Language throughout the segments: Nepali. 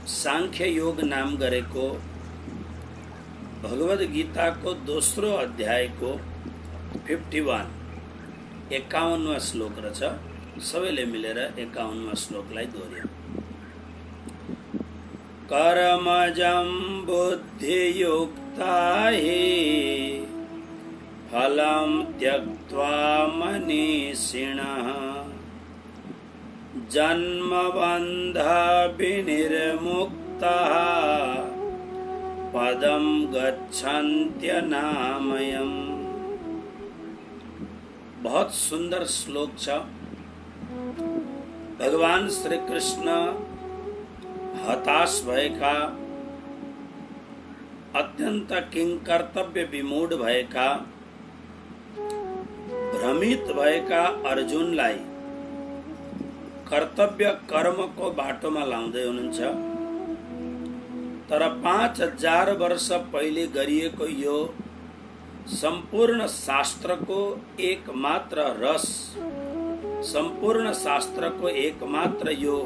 सांख्य योग नाम गरेको भगवद गीता को दोस्रो अध्याय को 51 51वां श्लोक रहेछ। सबैले मिलेर 51वां श्लोकलाई दोहोर्यौं। कर्मजं बुद्धियुक्ता हि फलं त्यक्त्वा मनीषिणः जन्मबन्ध विनिर्मुक्तः पदं गच्छन्त्यनामयम्। बहुत सुंदर श्लोक छ। भगवान श्री कृष्ण हताश भएका, अत्यंत किंकर्तव्य विमूढ भएका, भ्रमित भएका अर्जुनलाई कर्तव्य कर्मको बाटोमा लाउँदै हुनुहुन्छ। तर 5000 वर्ष पहिले गरिएको यो संपूर्ण शास्त्रको एकमात्र रस, संपूर्ण शास्त्रको एकमात्र यो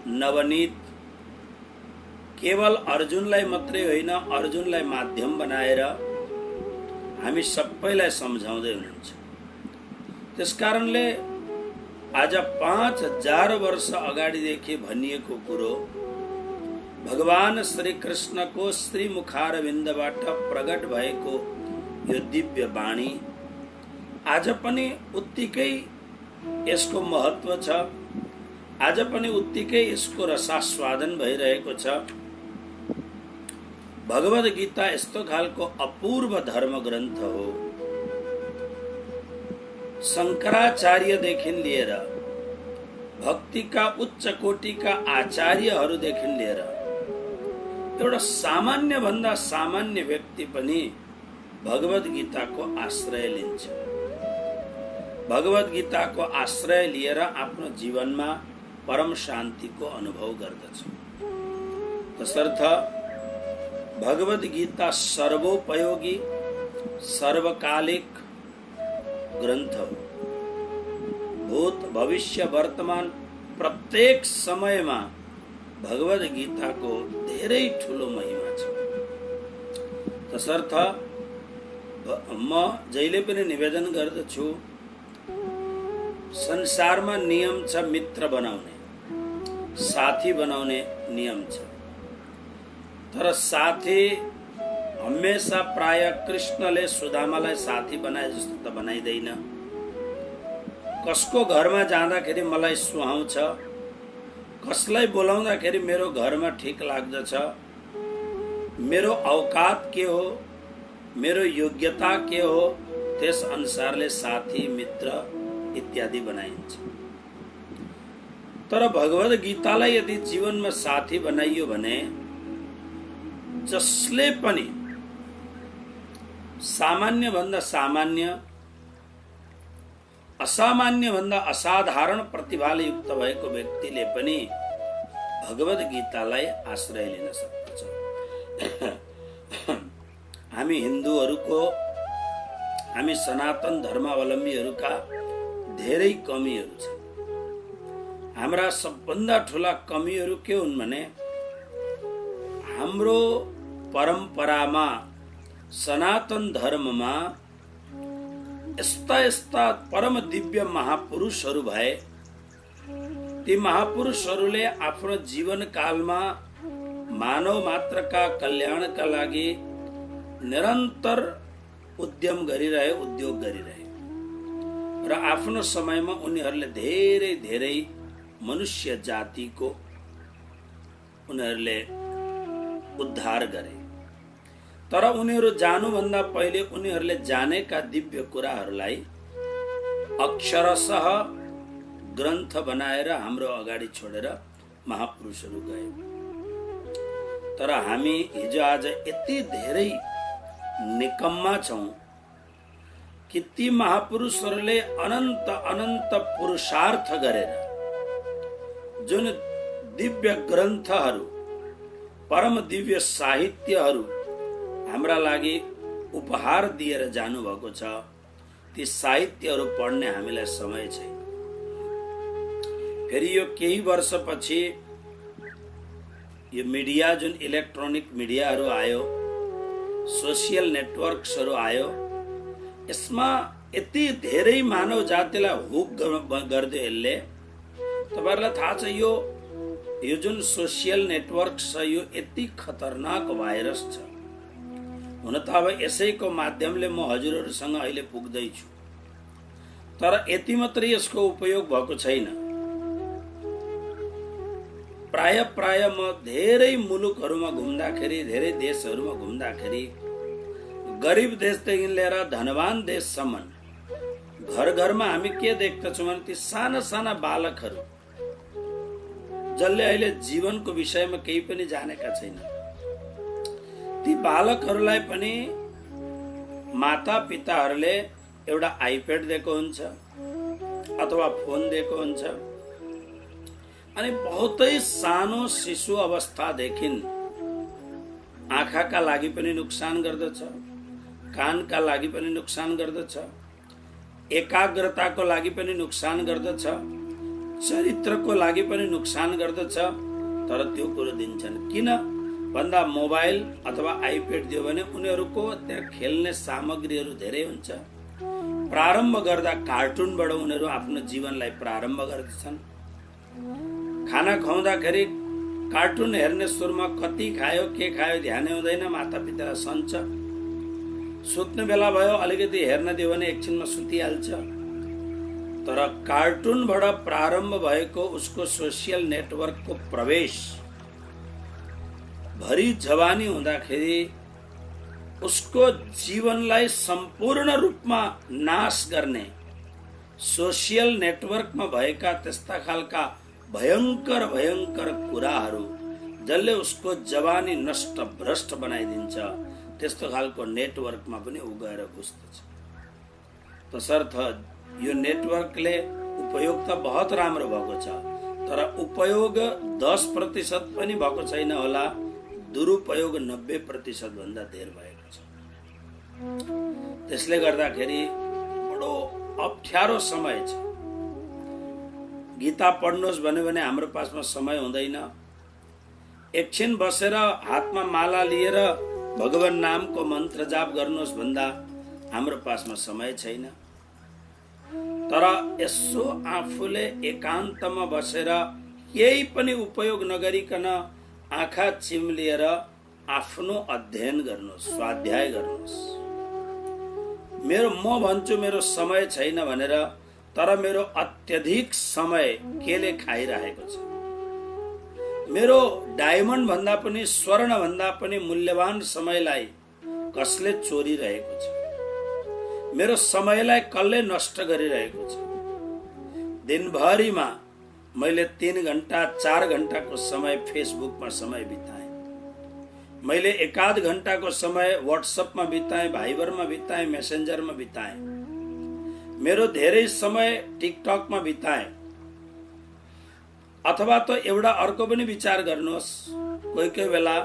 नवनीत केवल अर्जुनलाई मात्रै होइन, अर्जुनलाई माध्यम बनाएर हामी सबैलाई सम्झाउँदै हुनुहुन्छ। त्यसकारणले आज 5000 वर्ष अगाडिदेखि भनिएको कुरो भगवान श्री कृष्णको श्रीमुखारविन्दबाट प्रकट भएको यो दिव्य वाणी आज पनि उत्तिकै यसको महत्व छ। आज पनि उत्तिकै यसको रसास्वादन भइरहेको छ। भगवद गीता यस्तो खालको अपूर्व धर्म ग्रन्थ हो। शंकराचार्यदेखि लिएर भक्तिका उच्च कोटिका आचार्यहरूदेखि लिएर एउटा सामान्य भन्दा सामान्य व्यक्ति पनि भगवद गीताको आश्रय लिन्छ। भगवद गीताको आश्रय लिएर आफ्नो जीवनमा परम शान्तिको अनुभव गर्दछ। तसर्थ भगवद गीता सर्वोपयोगी सर्वकालिक ग्रन्थ हो। भूत भविष्य वर्तमान प्रत्येक समयमा भगवद गीताको धेरै ठुलो महिमा छ। तसर्थ म जहिले पनि निवेदन गर्दछु, संसारमा नियम छ मित्र बनाउने, साथी बनाउने नियम छ। तर साथी हमेशा प्राय कृष्णले सुदामालाई साथी बनाए जस्तो त बनाइदैन। कसको घरमा जाँदाखेरि मलाई सुहाउँछ, कसलाई बोलाउँदाखेरि मेरो घरमा ठिक लाग्दछ, मेरो औकात के हो, मेरो योग्यता के हो, त्यस अनुसारले साथी मित्र इत्यादि बनाइन्छ। तर भगवद गीतालाई यदि जीवनमा साथी बनाइयो भने जसले पनि सामान्य भन्दा सामान्य, असामान्य भन्दा असाधारण प्रतिभाले युक्त भएको व्यक्तिले पनि भगवद गीतालाई आश्रय लिन सक्दछ। हामी हिन्दूहरूको, हामी सनातन धर्मावलम्बीहरूका धेरै कमीहरू छन्। हाम्रा सबभन्दा ठुला कमीहरू के हुन् भने हाम्रो परम्परामा, सनातन धर्ममा यस्ता यस्ता परम दिव्य महापुरुषहरू भए। ती महापुरुषहरूले आफ्नो जीवन कालमा मानव मात्रका कल्याणका लागि निरन्तर उद्यम गरिरहे, उद्योग गरिरहे र आफ्नो समयमा उनीहरूले धेरै धेरै मनुष्य जातिको उनीहरूले उद्धार गरे। तर उनीहरू जानुभन्दा पहिले उनीहरूले जानेका दिव्य कुराहरूलाई अक्षरशः ग्रन्थ बनाएर हाम्रो अगाडि छोडेर महापुरुषहरू गए। तर हामी हिजो आज यति धेरै निकम्मा छौं कि ती महापुरुषहरूले अनन्त अनन्त पुरुषार्थ गरेर जुन दिव्य ग्रन्थहरू, परम दिव्य साहित्यहरू हाम्रा लागि उपहार दिएर जानुभएको छ, ती साहित्यहरू पढ्ने हामीलाई समय छैन। फेरि यो केही वर्षपछि यो मिडिया जुन इलेक्ट्रोनिक मिडियाहरू आयो, सोसियल नेटवर्क्सहरू आयो, यसमा यति धेरै मानव जातिलाई हुक गरिदियो यसले। तपाईहरुलाई थाहा छ यो जुन सोसियल नेटवर्क छ यो यति खतरनाक भाइरस छ। हुन त अब यसैको माध्यमले म हजुरहरूसँग अहिले पुग्दैछु, तर यति मात्रै यसको उपयोग भएको छैन। प्राय म धेरै मुलुकहरूमा घुम्दाखेरि, धेरै देशहरूमा घुम्दाखेरि, गरिब देशदेखि लिएर धनवान देशसम्म घर घरमा हामी के देख्दछौँ भने ती साना साना बालकहरू जसले अहिले जीवनको विषयमा केही पनि जानेका छैन, ती बालकहरूलाई पनि माता पिताहरूले एउटा आइप्याड दिएको हुन्छ अथवा फोन दिएको हुन्छ, अनि बहुतै सानो शिशु अवस्थादेखि आँखाका लागि पनि नुकसान गर्दछ, कानका लागि पनि नुकसान गर्दछ, एकाग्रताको लागि पनि नुकसान गर्दछ, चरित्रको लागि पनि नुकसान गर्दछ। तर त्यो कुरो दिन्छन् किन भन्दा मोबाइल अथवा आइप्याड दियो भने उनीहरूको त्यहाँ खेल्ने सामग्रीहरू धेरै हुन्छ। प्रारम्भ गर्दा कार्टुनबाट उनीहरू आफ्नो जीवनलाई प्रारम्भ गर्दछन्। खाना खुवाउँदाखेरि कार्टुन हेर्ने सुरुमा कति खायो के खायो ध्यान हुँदैन, माता पितालाई सन्छ। सुत्ने बेला भयो अलिकति हेर्न दियो भने एकछिनमा सुतिहाल्छ। तर कार्टुनबाट प्रारम्भ भएको उसको सोसियल नेटवर्कको प्रवेश भरि जवानी हुँदाखेरि उसको जीवनलाई सम्पूर्ण रूपमा नाश गर्ने सोसियल नेटवर्कमा भएका त्यस्ता खालका भयंकर भयंकर कुराहरू जसले उसको जवानी नष्ट भ्रष्ट बनाइदिन्छ, त्यस्तो खालको नेटवर्कमा पनि उ गएर घुस्दछ। तसर्थ यो नेटवर्कले उपयोग त बहुत राम्रो भएको छ, तर उपयोग 10% पनि भएको छैन होला, दुरुपयोग 90% भन्दा धेर भएको छ। त्यसले गर्दाखेरि बडो अप्ठ्यारो समय छ। गीता पढ्नुहोस् भन्यो भने हाम्रो पासमा समय हुँदैन। एकछिन बसेर हातमा माला लिएर भगवान नामको मन्त्र जाप गर्नुहोस् भन्दा हाम्रो पासमा समय छैन। तर यसो आफूले एकान्तमा बसेर केही पनि उपयोग नगरिकन आँखा चिम्लिएर आफ्नो अध्ययन गर्नुहोस्, स्वाध्याय गर्नुहोस्। म भन्छु मेरो समय छैन भनेर, तर मेरो अत्यधिक समय केले खाइरहेको छ। मेरो डायमन्ड भन्दा पनि स्वर्ण भन्दा पनि मूल्यवान समयलाई कसले चोरिरहेको छ? मेरो समयलाई कसले नष्ट गरिरहेको छ? दिनभरिमा मैले 3 घण्टा 4 घण्टाको समय फेसबुकमा समय बिताएँ, मैले 1-8 घण्टाको समय व्हाट्सएपमा बिताएँ, भाइबरमा बिताएँ, मेसेन्जरमा बिताएँ, मेरो धेरै समय टिकटकमा बिताएँ। अथवा त एउटा अर्को पनि विचार गर्नुहोस्, कोही कोही बेला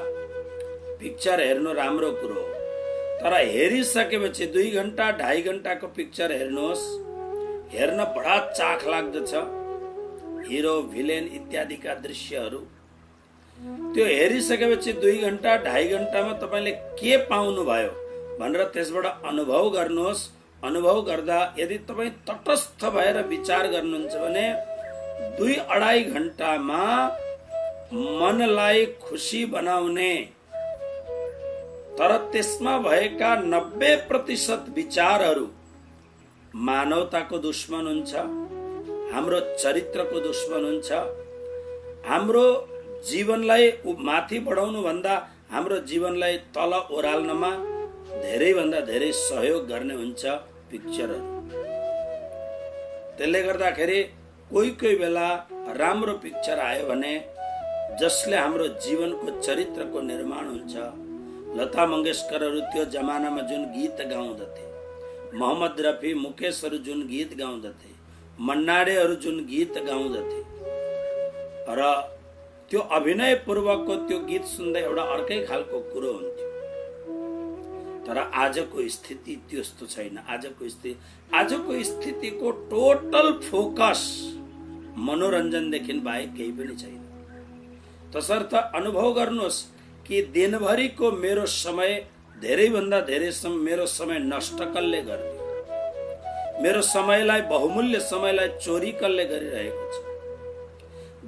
पिक्चर हेर्नु राम्रो कुरो हो, तर हेरिसकेपछि 2 घण्टा 2.5 घण्टाको पिक्चर हेर्नुहोस्, हेर्न बडा चाख लाग्दछ। हिरो भिलेन इत्यादिका दृश्यहरू त्यो हेरिसकेपछि 2 घण्टा 2.5 घण्टामा तपाईले के पाउनु भयो भनेर त्यसबाट अनुभव गर्नुहोस्। अनुभव गर्दा यदि तपाईँ तटस्थ भएर विचार गर्नुहुन्छ भने 2-2.5 घण्टामा मनलाई खुसी बनाउने तर त्यसमा भएका 90% विचारहरू मानवताको दुश्मन हुन्छ, हाम्रो चरित्रको दुश्मन हुन्छ, हाम्रो जीवनलाई माथि बढाउनु भन्दा हाम्रो जीवनलाई तल ओह्राल्नमा धेरै भन्दा धेरै सहयोग गर्ने हुन्छ पिक्चरहरू। त्यसले गर्दाखेरि कोही कोही बेला राम्रो पिक्चर आयो भने जसले हाम्रो जीवनको चरित्रको निर्माण हुन्छ। लता मंगेशकरहरू त्यो जमानामा जुन गीत गाउँदथे, मोहम्मद रफी मुकेशहरू जुन गीत गाउँदथे, मन्नाडेहरू जुन गीत गाउँदथे र त्यो अभिनय पूर्वकको त्यो गीत सुन्दा एउटा अर्कै खालको कुरो हुन्थ्यो। तर आजको स्थिति त्यस्तो छैन। आजको स्थितिको टोटल फोकस मनोरञ्जनदेखि बाहेक केही पनि छैन। तसर्थ अनुभव गर्नुहोस् कि दिनभरिको मेरो समय धेरैभन्दा धेरै मेरो समय नष्ट कसले गरिदियो, मेरो समयलाई, बहुमूल्य समयलाई चोरी कसले गरिरहेको छ।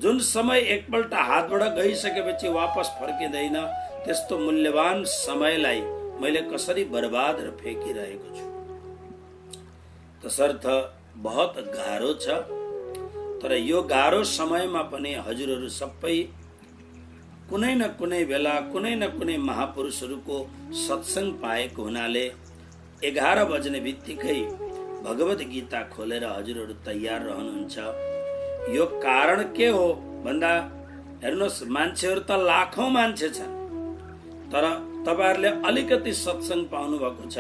जुन समय एकपल्ट हातबाट गइसकेपछि वापस फर्किँदैन, त्यस्तो मूल्यवान समयलाई मैले कसरी बर्बाद र फ्याँकिरहेको छु। तसर्थ बहुत गाह्रो छ। तर यो गाह्रो समयमा पनि हजुरहरू सबै कुनै न कुनै बेला कुनै न कुनै महापुरुषहरूको सत्संग पाएको हुनाले 11 बज्ने बित्तिकै भगवत गीता खोलेर हजुरहरू तयार रहनुहुन्छ। यो कारण के हो भन्दा हेर्नुहोस्, मान्छेहरू त लाखौं मान्छे छन्, तर तपाईहरुले अलिकति सत्संग पाउनु भएको छ,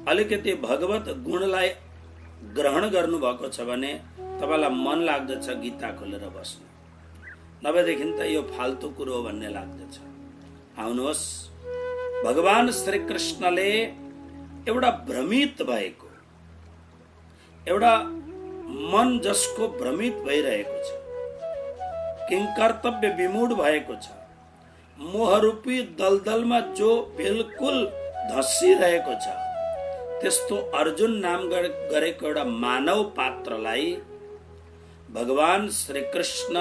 अलिकति भगवत गुणलाई ग्रहण गर्नु भएको छ भने तपाईलाई मन लाग्दछ गीता खोलेर बस्नु, नभएदेखि त यो फाल्तु कुरो भन्ने लाग्दछ। आउनुहोस्, भगवान श्री कृष्णले एउटा भ्रमित भएको, एउटा मन जसको भ्रमित भइरहेको छ, किंकर्तव्य विमूढ भएको छ, मोहरूपी दलदलमा जो बिल्कुल धस्सिरहेको छ, त्यस्तो अर्जुन नाम गरेको एउटा मानव पात्रलाई भगवान श्री कृष्ण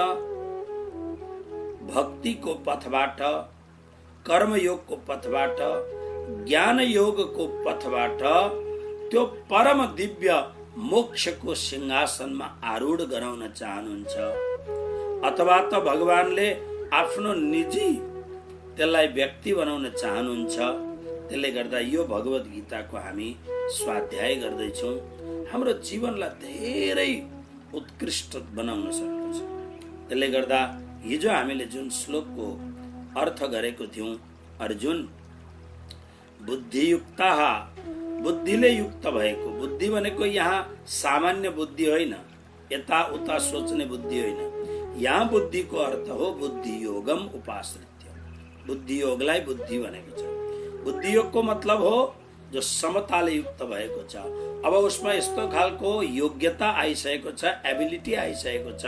भक्तिको पथबाट, कर्मयोगको पथबाट, ज्ञान योगको पथबाट त्यो परम दिव्य मोक्षको सिंहासनमा आरूढ गराउन चाहनुहुन्छ, अथवा त भगवानले आफ्नो निजी त्यसलाई व्यक्ति बनाउन चाहनुहुन्छ। त्यसले गर्दा यो भगवत गीताको हामी स्वाध्याय गर्दैछौँ, हाम्रो जीवनलाई धेरै उत्कृष्ट बनाउन सक्दछ। त्यसले गर्दा हिजो हामीले जुन श्लोकको अर्थ गरेको थियौं, अर्जुन बुद्धियुक्तः, बुद्धिले युक्त भएको, बुद्धि भनेको यहाँ सामान्य बुद्धि होइन, यता उता सोच्ने बुद्धि होइन। यहाँ बुद्धिको अर्थ हो बुद्धि योगम उपाश्रित्य, बुद्धि योगलाई बुद्धि भनेको छ। बुद्धि योगको मतलब हो जो समताले युक्त भएको छ। अब उसमा यस्तो खालको योग्यता आइसकेको छ, एबिलिटी आइसकेको छ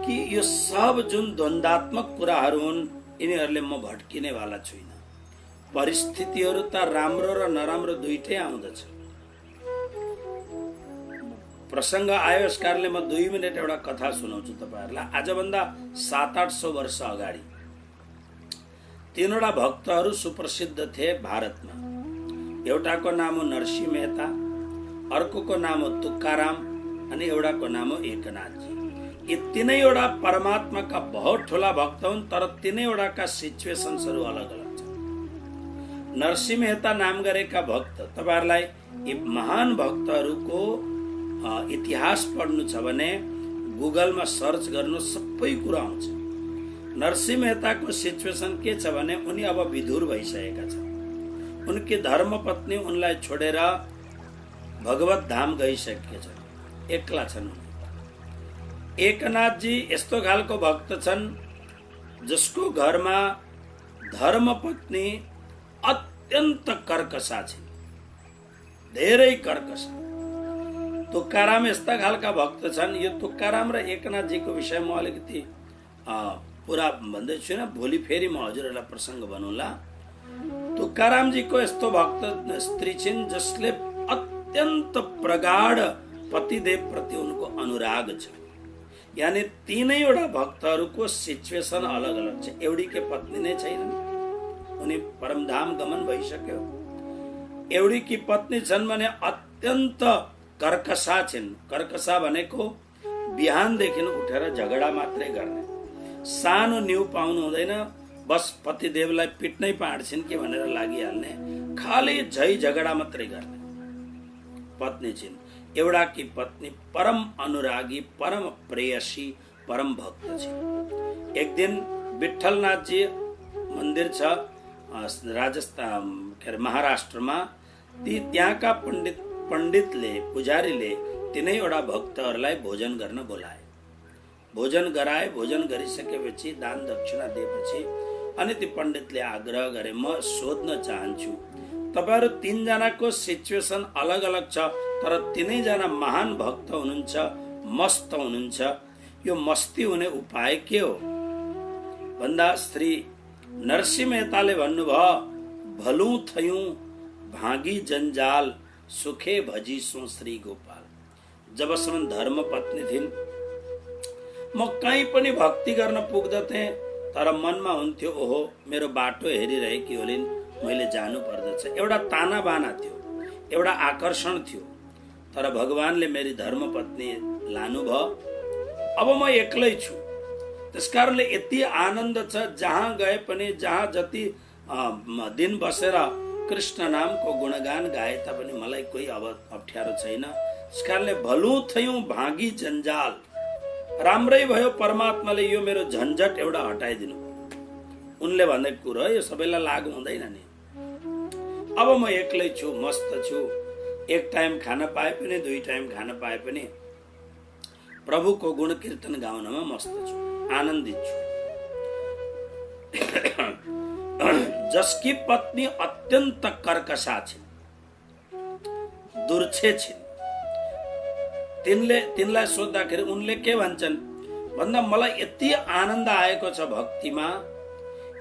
कि यो सब जुन द्वन्दात्मक कुराहरू हुन्, यिनीहरूले म भट्किने वाला छुइन। परिस्थितिहरू त राम्रो र नराम्रो दुईटै आउँदछ। प्रसंग आयो, यस कारणले म 2 मिनेट एउटा कथा सुनाउँछु तपाईहरुलाई। आजभन्दा 700-800 वर्ष अगाडि 3 वटा भक्तहरू सुप्रसिद्ध थिए भारतमा। एउटाको नाम हो नरसिंह मेहता, अर्कोको नाम हो तुकाराम अनि एउटाको नाम हो एकनाथजी। यी तीनैवटा परमात्माका बहुत ठूला भक्त हुन्, तर तीनैवटाका सिचुएसन्सहरू अलग अलग छन्। नरसिंह मेहता नाम गरेका भक्त, तपाईहरुलाई यी महान भक्तहरूको इतिहास पढ्नु छ भने गुगलमा सर्च गर्नु, सबै कुरा आउँछ। नरसिंह मेहताको सिचुएसन के छ भने उनी अब विधुर भइसकेका छन्। उनकी धर्मपत्नी उनलाई छोडेर भगवत धाम गइसकेका छन्, एक्ला छन्। एकनाथजी यस्तो खालको भक्त छन् जसको घरमा धर्मपत्नी अत्यन्त कर्कशा छिन्, धेरै कर्कशा। तुकाराम यस्ता खालका भक्त छन्। यो तुकाराम र एकनाथजीको विषयमा अलिकति पुरा भन्दै छुइनँ, भोलि फेरि म हजुरहरूलाई प्रसङ्ग बनौला। तुकारामजीको यस्तो भक्त स्त्री छिन् जसले अत्यन्त प्रगाढ पतिदेव प्रति उनको अनुराग छ। यानी तीनैवटा भक्तहरूको सिचुएसन अलग अलग छ। एउटीकै पत्नी नै छैन, उनी परमधाम गमन भइसक्यो। एउटीकी पत्नी छन् भने अत्यन्त कर्कशा छिन्। कर्कशा भनेको बिहानदेखि उठेर झगडा मात्रै गर्ने, सानो न्यु पाउनु हुँदैन, बस पतिदेवलाई पिट्नै पाड्छिन् कि भनेर लागिहाल्ने, खाली झै झगडा मात्रै गर्ने पत्नी छिन्। एउटाकी पत्नी परम अनुरागी, परम प्रेयसी, परम भक्त छिन्। एक दिन विठ्ठलनाथजी मन्दिर छ राजस्थान महाराष्ट्रमा, त्यहाँका पण्डितले, पुजारीले तीनैवटा भक्तहरूलाई भोजन गर्न बोलाए। भोजन गराए। भोजन गरिसकेपछि दान दक्षिणा दिएपछि अनि ती पण्डितले आग्रह गरे, म सोध्न चाहन्छु, तपाईहरु 3 जनाको सिचुएसन अलग अलग छ, तर तीनैजना महान भक्त हुनुहुन्छ, मस्त हुनुहुन्छ। यो मस्ती हुने उपाय के हो? भन्दा श्री नरसिंह मेहताले भन्नुभयो, भलु थयौं भागी जन्जाल सुखे भजिसौं श्री गोपाल। जबसम्म धर्म पत्नी थिइन्, म कहीँ पनि भक्ति गर्न पुग्दथे, तर मनमा हुन्थ्यो ओहो मेरो बाटो हेरिरहेकी होलिन्, मैले जानु पर्दछ। एउटा ताना बाना थियो, एउटा आकर्षण थियो, तर भगवानले मेरी धर्म पत्नी लानुभयो। अब म एक्लै छु, त्यसकारणले यति आनन्द छ, जहाँ गए पनि, जहाँ जति दिन बसेर कृष्ण नामको गुणगान गाए तापनि मलाई कोही अब अप्ठ्यारो छैन। त्यसकारणले भलु थयौं भागी जन्जाल, राम्रै भयो परमात्माले यो मेरो झन्झट एउटा हटाइदिनु। उनले भनेको कुरो यो सबैलाई लागु हुँदैन नि। अब म एक्लै छु, मस्त छु, एक टाइम खान पाए पनि, दुई टाइम खान पाए पनि प्रभुको गुण कीर्तन गाउनमा मस्त छु, आनन्दित छु। जसकी पत्नी अत्यन्त कर्कशा छिन्, दुर्छे छिन्, तिनलाई सोद्धाखेरि उनले के भन्छन् भन्दा मलाई यति आनन्द आएको छ भक्तिमा,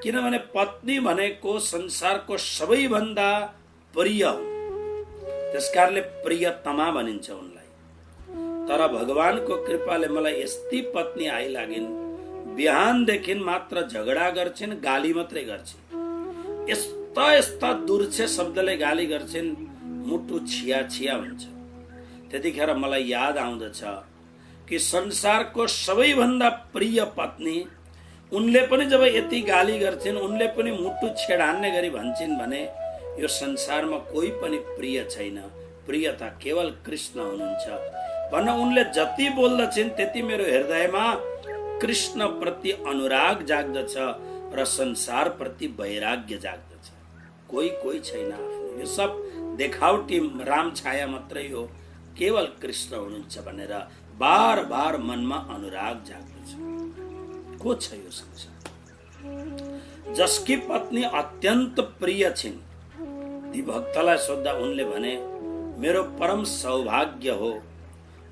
किनभने पत्नी भनेको संसारको सबैभन्दा प्रिय हो, त्यसकारणले प्रियतमा भनिन्छ उनलाई। तर भगवानको कृपाले मलाई यस्ती पत्नी आइलागिन्, बिहानदेखि मात्र झगडा गर्छिन्, गाली मात्रै गर्छिन्, यस्ता यस्ता दुर्छे शब्दले गाली गर्छिन्, मुटु छिया छिया हुन्छ। त्यतिखेर मलाई याद आउँदछ कि संसारको सबैभन्दा प्रिय पत्नी, उनले पनि जब यति गाली गर्छिन्, उनले पनि मुटु छेडान्ने गरी भन्छन् भने यो संसारमा कोही पनि प्रिय छैन, प्रियता केवल कृष्ण हुनुहुन्छ भन्न उनले जति बोल्दछिन् त्यति मेरो हृदयमा कृष्ण प्रति अनुराग जाग्दछ र संसार प्रति वैराग्य जाग्दछ। कोही छैन आफ्नो, यो सब देखावटी राम छाया मात्रै हो, केवल कृष्ण हुनुहुन्छ भनेर बार बार मनमा अनुराग जाग्दछ। को छ यो संसार? जसकी पत्नी अत्यन्त प्रिय छिन्, ती भक्तलाई सोद्धा उनले भने मेरो परम सौभाग्य हो,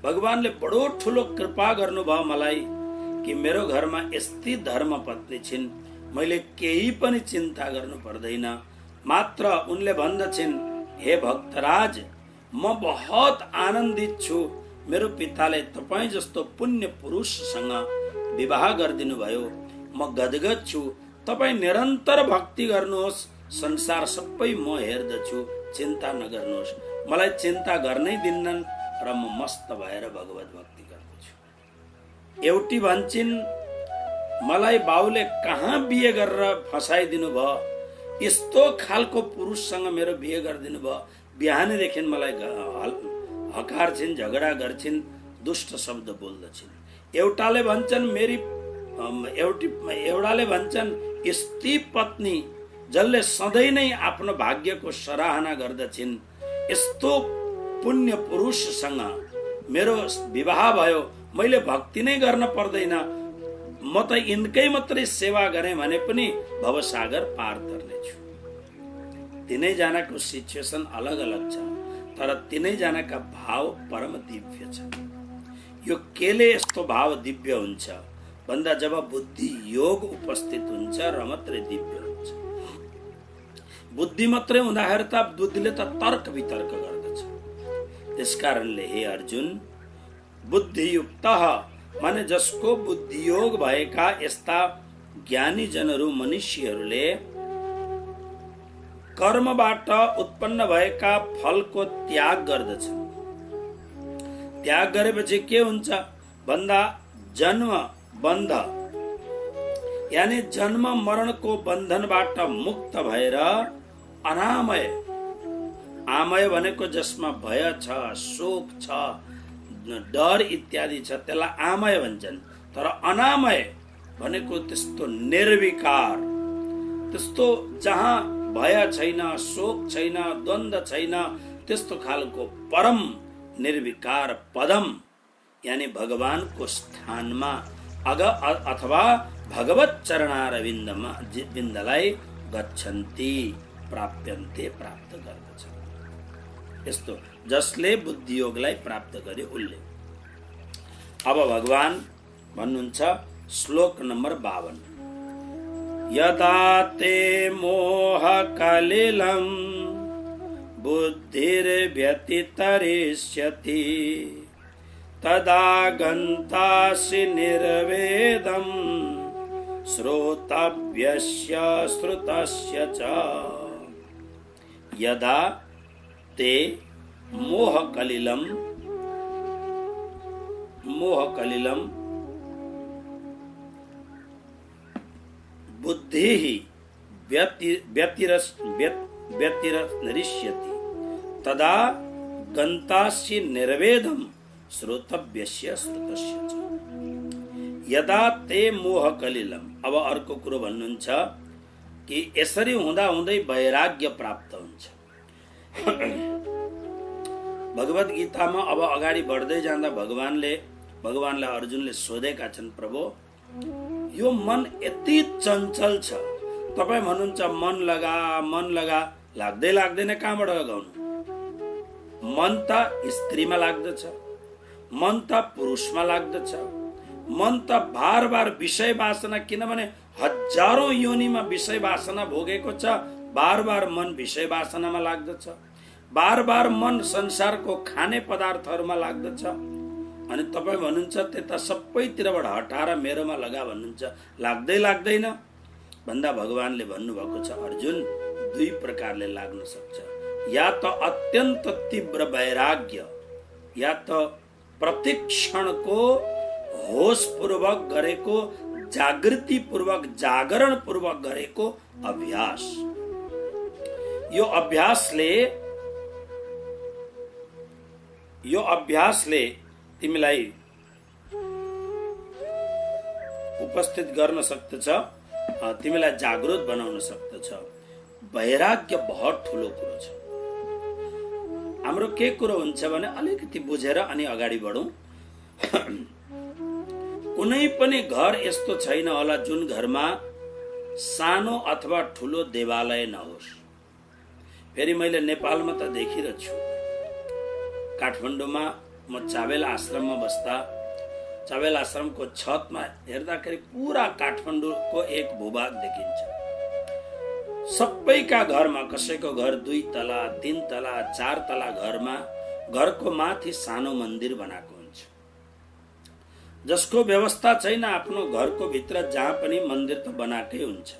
भगवानले बडो ठुलो कृपा गर्नुभयो मलाई कि मेरो घरमा यस्ती धर्म पत्नी छिन्, मैले केही पनि चिन्ता गर्नु पर्दैन। मात्र उनले भन्दछिन्, हे भक्तराज, म बहुत आनन्दित छु, मेरो पिताले तपाईँ जस्तो पुण्य पुरुषसँग विवाह गरिदिनु भयो, म गदगद छु, तपाईँ निरन्तर भक्ति गर्नुहोस्, संसार सबै म हेर्दछु, चिन्ता नगर्नुहोस्। मलाई चिन्ता गर्नै दिन्नन् र म मस्त भएर भगवत भक्ति गर्दछु। एउटी भन्छन्, मलाई बाउले कहाँ बिहे गरेर फसाइदिनु भयो, यस्तो खालको पुरुषसँग मेरो बिहे गरिदिनु भयो, बिहानैदेखि मलाई हकार्छिन्, झगडा गर्छिन्, दुष्ट शब्द बोल्दछिन्। एउटाले भन्छन् यस्ती पत्नी जसले सधैँ नै आफ्नो भाग्यको सराहना गर्दछिन्, यस्तो पुण्य पुरुषसँग मेरो विवाह भयो, मैले भक्ति नै गर्न पर्दैन, म त यिनकै मात्रै सेवा गरेँ भने पनि भवसागर पार तर्नेछु। तीनैजनाको सिचुएसन अलग अलग छ, तर तीनैजनाका भाव परम दिव्य छ। यो केले यस्तो भाव दिव्य हुन्छ भन्दा जब बुद्धि योग उपस्थित हुन्छ र मात्रै दिव्य हुन्छ। बुद्धि मात्रै हुँदाखेरि त बुद्धिले त तर्क वितर्क गर्दछ। त्यसकारणले हे अर्जुन, बुद्धियुक्त माने जसको बुद्धियोग भएका यस्ता ज्ञानी जनहरू, मनुष्यहरूले कर्मबाट उत्पन्न भएका फलको त्याग गर्दछन्। त्याग गरेपछि के हुन्छ भन्दा जन्म बन्ध यानी जन्म मरणको बन्धनबाट मुक्त भएर अनामय, आमय भनेको जसमा भय छ, शोक छ, डर इत्यादि छ, त्यसलाई आमय भन्छन्। तर अनामय भनेको त्यस्तो निर्विकार, त्यस्तो जहाँ भय छैन, शोक छैन, द्वन्द्व छैन, त्यस्तो खालको परम निर्विकार पदम यानी भगवानको स्थानमा अथवा भगवत चरणारविन्दमा बिन्दलाई गच्छन्ति, प्राप्यन्ते, प्राप्त गर्दछ। यस्तो जसले बुद्धियोगलाई प्राप्त गर्यो उनले। अब भगवान भन्नुहुन्छ श्लोक नम्बर 52, यदा ते मोहकलिलं बुद्धिर्व्यतितरिष्यति तदा गन्तासि निर्वेदं श्रोतव्यस्य श्रुतस्य च। यदा ते मोहकलिलं बुद्धिः व्यतिररिष्यति तदा गन्तासि निर्वेदं श्रोतव्यस्य श्रुतस्य च। यदा ते मोहकलिलं। अब अर्को कुरो भन्नुहुन्छ कि यसरी हुँदा हुँदै वैराग्य प्राप्त हुन्छ। भगवत गीतामा अब अगाडि बढ्दै जाँदा भगवानलाई अर्जुनले सोधेका छन्, प्रभु यो मन यति चञ्चल छ, तपाईँ भन्नुहुन्छ मन लगा लाग्दैन, कहाँबाट लगाउनु? मन त स्त्रीमा लाग्दछ, मन त पुरुषमा लाग्दछ, मन त बार बार विषय वासना, किनभने हजारौं योनिमा विषय वासना भोगेको छ, बार बार मन विषय वासनामा लाग्दछ, बार बार मन संसारको खाने पदार्थहरूमा लाग्दछ। अनि तपाईँ भन्नुहुन्छ त्यता सबैतिरबाट हटाएर मेरोमा लगा भन्नुहुन्छ, लाग्दैन भन्दा भगवानले भन्नुभएको छ, अर्जुन दुई प्रकारले लाग्न सक्छ। या त अत्यन्त तीव्र वैराग्य, या त प्रतिक्षणको होशपूर्वक गरेको, जागृतिपूर्वक जागरणपूर्वक गरेको अभ्यास। यो अभ्यासले तिमीलाई उपस्थित गर्न सक्दछ, तिमीलाई जागृत बनाउन सक्दछ। वैराग्य बहुत ठुलो कुरो छ। हाम्रो के कुरो हुन्छ भने अलिकति बुझेर अनि अगाडि बढौं। कुनै पनि घर यस्तो छैन होला जुन घरमा सानो अथवा ठुलो देवालय नहोस्। फेरि मैले नेपालमा त देखिरहेको छु, काठमाडौँमा म चावेल आश्रममा बस्दा चावेल आश्रमको छतमा हेर्दाखेरि पुरा काठमाडौँको एक भूभाग देखिन्छ। सबैका घरमा, कसैको घर 2 तला 3 तला 4 तला घरमा घरको माथि सानो मन्दिर बनाएको हुन्छ, जसको व्यवस्था छैन। आफ्नो घरको भित्र जहाँ पनि मन्दिर त बनाएकै हुन्छ।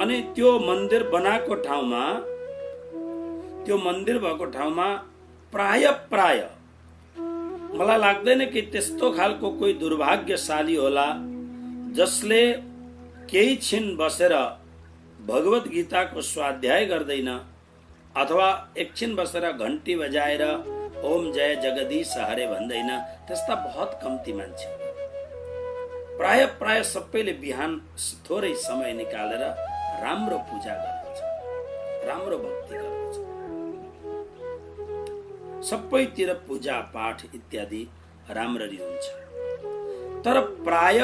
अनि त्यो मन्दिर बनाएको ठाउँमा, त्यो मन्दिर भएको ठाउँमा प्राय मलाई लाग्दैन कि त्यस्तो खालको कोही दुर्भाग्यशाली होला जसले केही छिन बसेर भगवत गीताको स्वाध्याय गर्दैन अथवा एकछिन बसेर घन्टी बजाएर ओम जय जगदीश हरे भन्दैन। त्यस्ता बहुत कम्ती मान्छे। प्राय सबैले बिहान थोरै समय निकालेर राम्रो पूजा गर्दछ, राम्रो भक्ति गर्दछ। सबैतिर पूजा पाठ इत्यादि राम्ररी हुन्छ। तर प्राय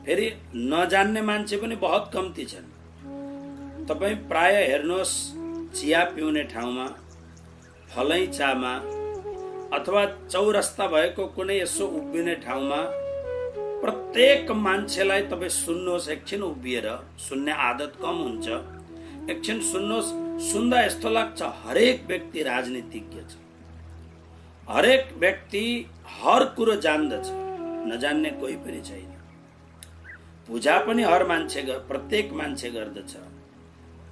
फेरि नजान्ने मान्छे पनि बहुत कम्ती छन्। तपाईँ प्राय हेर्नुहोस्, चिया पिउने ठाउँमा, फलैचामा अथवा चौरस्ता भएको कुनै यसो उभिने ठाउँमा प्रत्येक मान्छेलाई तपाईँ सुन्नुहोस्, एकछिन उभिएर सुन्ने आदत कम हुन्छ। एकछिन सुन्नुहोस्, सुन्दा यस्तो लाग्छ हरेक व्यक्ति राजनीतिज्ञ छ, हरेक व्यक्ति हर कुरो जान्दछ, नजान्ने कोही पनि छैन। पूजा पनि प्रत्येक मान्छे गर्दछ।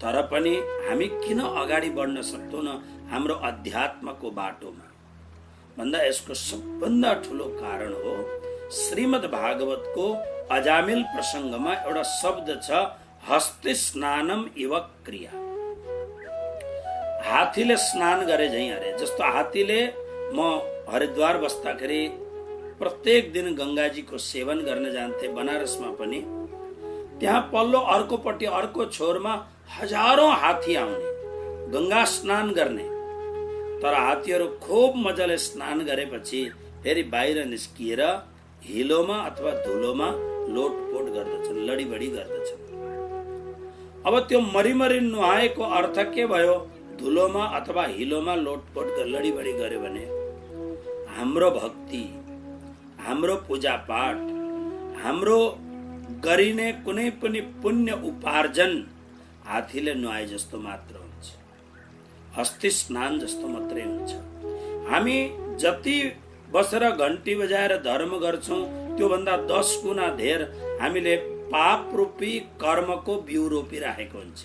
तर पनि हामी किन अगाडि बढ्न सक्दैनौँ हाम्रो अध्यात्मको बाटोमा भन्दा यसको सबभन्दा ठुलो कारण हो श्रीमद् भागवतको अजामिल प्रसङ्गमा एउटा शब्द छ, हस्ति स्नानम इव क्रिया। हात्तीले स्नान गरे झैं अरे। जस्तो हात्तीले, म हरिद्वार बस्दाखेरि प्रत्येक दिन गंगाजीको सेवन गर्न जान्थे बनारसमा पनि। त्यहाँ पल्लो अर्कोपट्टि अर्को छोरमा हजारौं हात्ती आउने गंगा स्नान गर्ने। तर हात्तीहरू खूब मजाले स्नान गरेपछि फेरि बाहिर निस्किएर हिलोमा अथवा धुलोमा लोटपोट गर्दछन्, लडीबडी गर्दछन्। अब त्यो मरिमरि नुहाएको अर्थ के भयो? धुलोमा अथवा हिलोमा लोटपोट लडीबडी गर्यो भने हाम्रो भक्ति, हाम्रो पूजा पाठ, हाम्रो गरिने कुनै पनि पुण्य उपार्जन हात्तीले नुहाए जस्तो मात्र हुन्छ, हस्ती स्नान जस्तो मात्रै हुन्छ। हामी जति बसेर घन्टी बजाएर धर्म गर्छौं त्योभन्दा 10 गुणा धेर हामीले पाप रूपी कर्मको बिउ रोपिराखेको हुन्छ,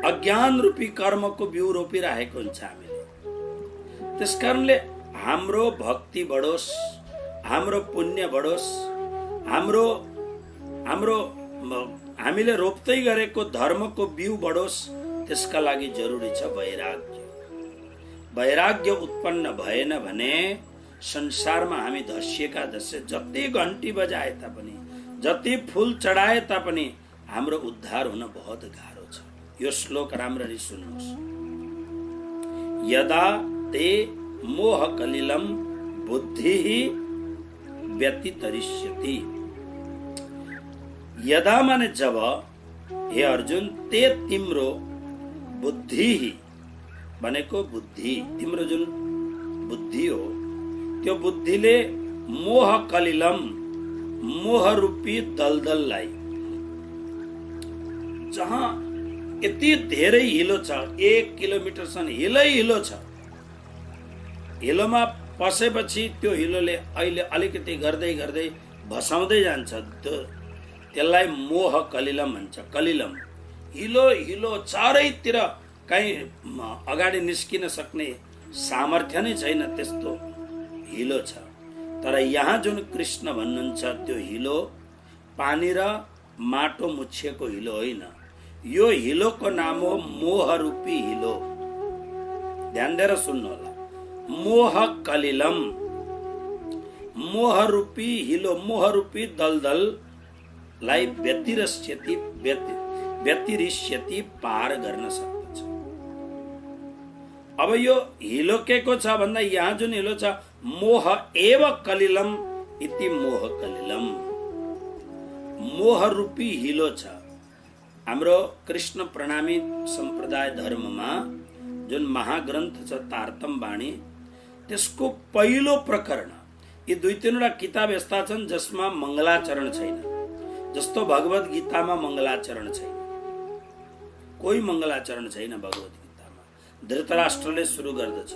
अज्ञान रूपी कर्मको बिउ रोपिराखेको हुन्छ हामीले। त्यसकारणले हाम्रो भक्ति बढोस्, हाम्रो पुण्य बढोस्, हाम्रो हामीले रोप्दै गरेको धर्मको बिउ बढोस्, त्यसका लागि जरुरी छ वैराग्य। वैराग्य उत्पन्न भएन भने संसारमा हामी धसिएका धसे, जति घन्टी बजाए तापनि, जति फूल चढाए तापनि हाम्रो उद्धार हुन बहुत गाह्रो छ। यो श्लोक राम्ररी सुन्नुहोस्। यदा ते मोह कलिलम बुद्धि व्यतितरिष्यति। यदा माने जब, हे अर्जुन, ते तिम्रो बुद्धि भनेको बुद्धि, तिम्रो जुन बुद्धि हो त्यो बुद्धिले मोह कलिलम, मोह रूपी दलदललाई, जहाँ यति धेरै हिलो छ, 1 किलोमिटरसम्म हिलै हिलो छ, हिलोमा पसेपछि त्यो हिलोले अहिले अलिकति गर्दै गर्दै भसाउँदै जान्छ, त्यसलाई मोह कलिलम भन्छ। कलिलम हिलो हिलो, चारैतिर कहीँ अगाडि निस्किन सक्ने सामर्थ्य नै छैन, त्यस्तो हिलो छ। तर यहाँ जुन कृष्ण भन्नुहुन्छ त्यो हिलो पानी र माटो मुछिएको हिलो होइन, यो हिलोको नाम हो मोह रूपी हिलो। ध्यान दिएर सुन्नु होला। मोह कलिलम, मोह रूपी हिलो, मोह रूपी दलदललाई व्यतिरिष्यति पार गर्न सक्दछ। अब यो हिलो के को छ भन्दा यहाँ जुन हिलो छ, मोह एव कलिलम इति मोह कलिलम, मोह रूपी हिलो छ। हाम्रो कृष्ण प्रणामी सम्प्रदाय धर्ममा जुन महाग्रन्थ छ तारतम वाणी, त्यसको पहिलो प्रकरण, यी 2-3 किताब यस्ता छन् जसमा मङ्गलाचरण छैन। जस्तो भगवत गीतामा मङ्गलाचरण छैन, कोही मङ्गलाचरण छैन भगवत गीतामा। धृतराष्ट्रले सुरु गर्दछ,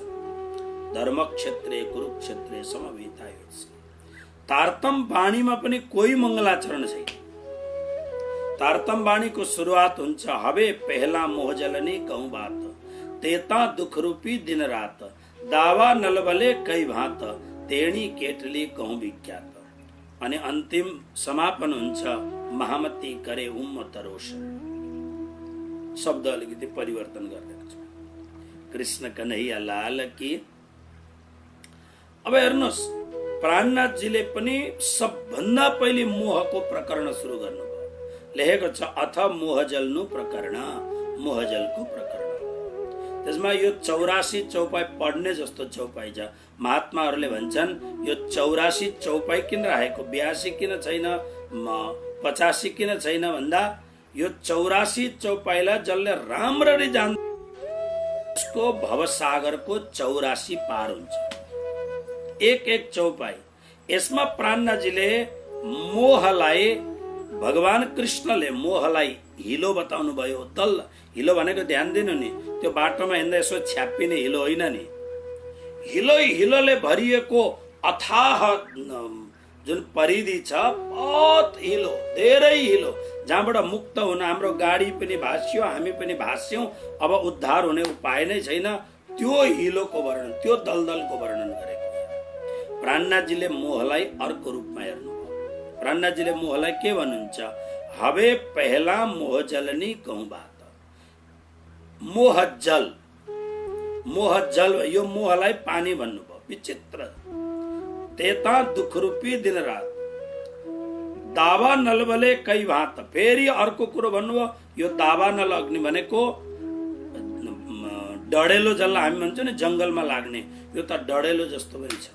धर्मक्षेत्रे कुरुक्षेत्रे समवेतायुत्सव। तारतम वाणीमा पनि कोही मङ्गलाचरण छैन। तारतम वाणीको सुरुवात हुन्छ, हवे पहला मोहजलनी कहूँ बात, तेता दुख रूपी दिन रात, दावा नलबले कई भात, तेणी केटली कहूँ विख्यात। अनि अन्तिम समापन हुन्छ, महामती करे उम्म तरोष। शब्द अलिकति परिवर्तन गरिरहेको छ। कृष्ण कन्हैया लाल की। अब हेर्नुहोस्, प्राणनाथजीले पनि सबभन्दा पहिले मोहको प्रकरण सुरु गर्नुभयो। लेखेको छ, अथ मोहजल्नु प्रकरण, मोहजलको प्रकरण। त्यसमा यो 84 चौपाई पढ्ने जस्तो चौपाई छ। महात्माहरूले भन्छन् यो 84 चौपाई किन राखेको, 82 किन छैन, 85 किन छैन भन्दा यो 84 चौपाईलाई जसले राम्ररी जान्छ उसको भवसागरको 84 पार हुन्छ। एक चौपाई। यसमा प्राणनाथजीले मोहलाई, भगवान कृष्णले मोहलाई हिलो बताउनु भयो। तल हिलो भनेको ध्यान दिनु नि, त्यो बाटोमा हिँड्दा यसो छ्याप्पिने हिलो होइन नि। हिलोले भरिएको अथाह जुन परिधि छ, बहुत हिलो, धेरै हिलो, जहाँबाट मुक्त हुन हाम्रो गाडी पनि भास्यो, हामी पनि भास्यौं, अब उद्धार हुने उपाय नै छैन। त्यो हिलोको वर्णन, त्यो दलदलको वर्णन गरेको। प्राणनाथजीले मोहलाई अर्को रूपमा हेर्नुभयो। प्राणनाथजीले मोहलाई के भन्नुहुन्छ, हवे पहला मोहजलनी कहूँ बात। मोहजल, मोहजल, यो मोहलाई पानी भन्नुभयो। विचित्र। तेता दुख रूपी दिन रात, दावा नलबले कई भात। फेरि अर्को कुरो भन्नुभयो, यो दावा नल अग्नि भनेको डढेलो जसलाई हामी भन्छौँ नि जंगलमा लाग्ने, यो त डढेलो जस्तो पनि छ।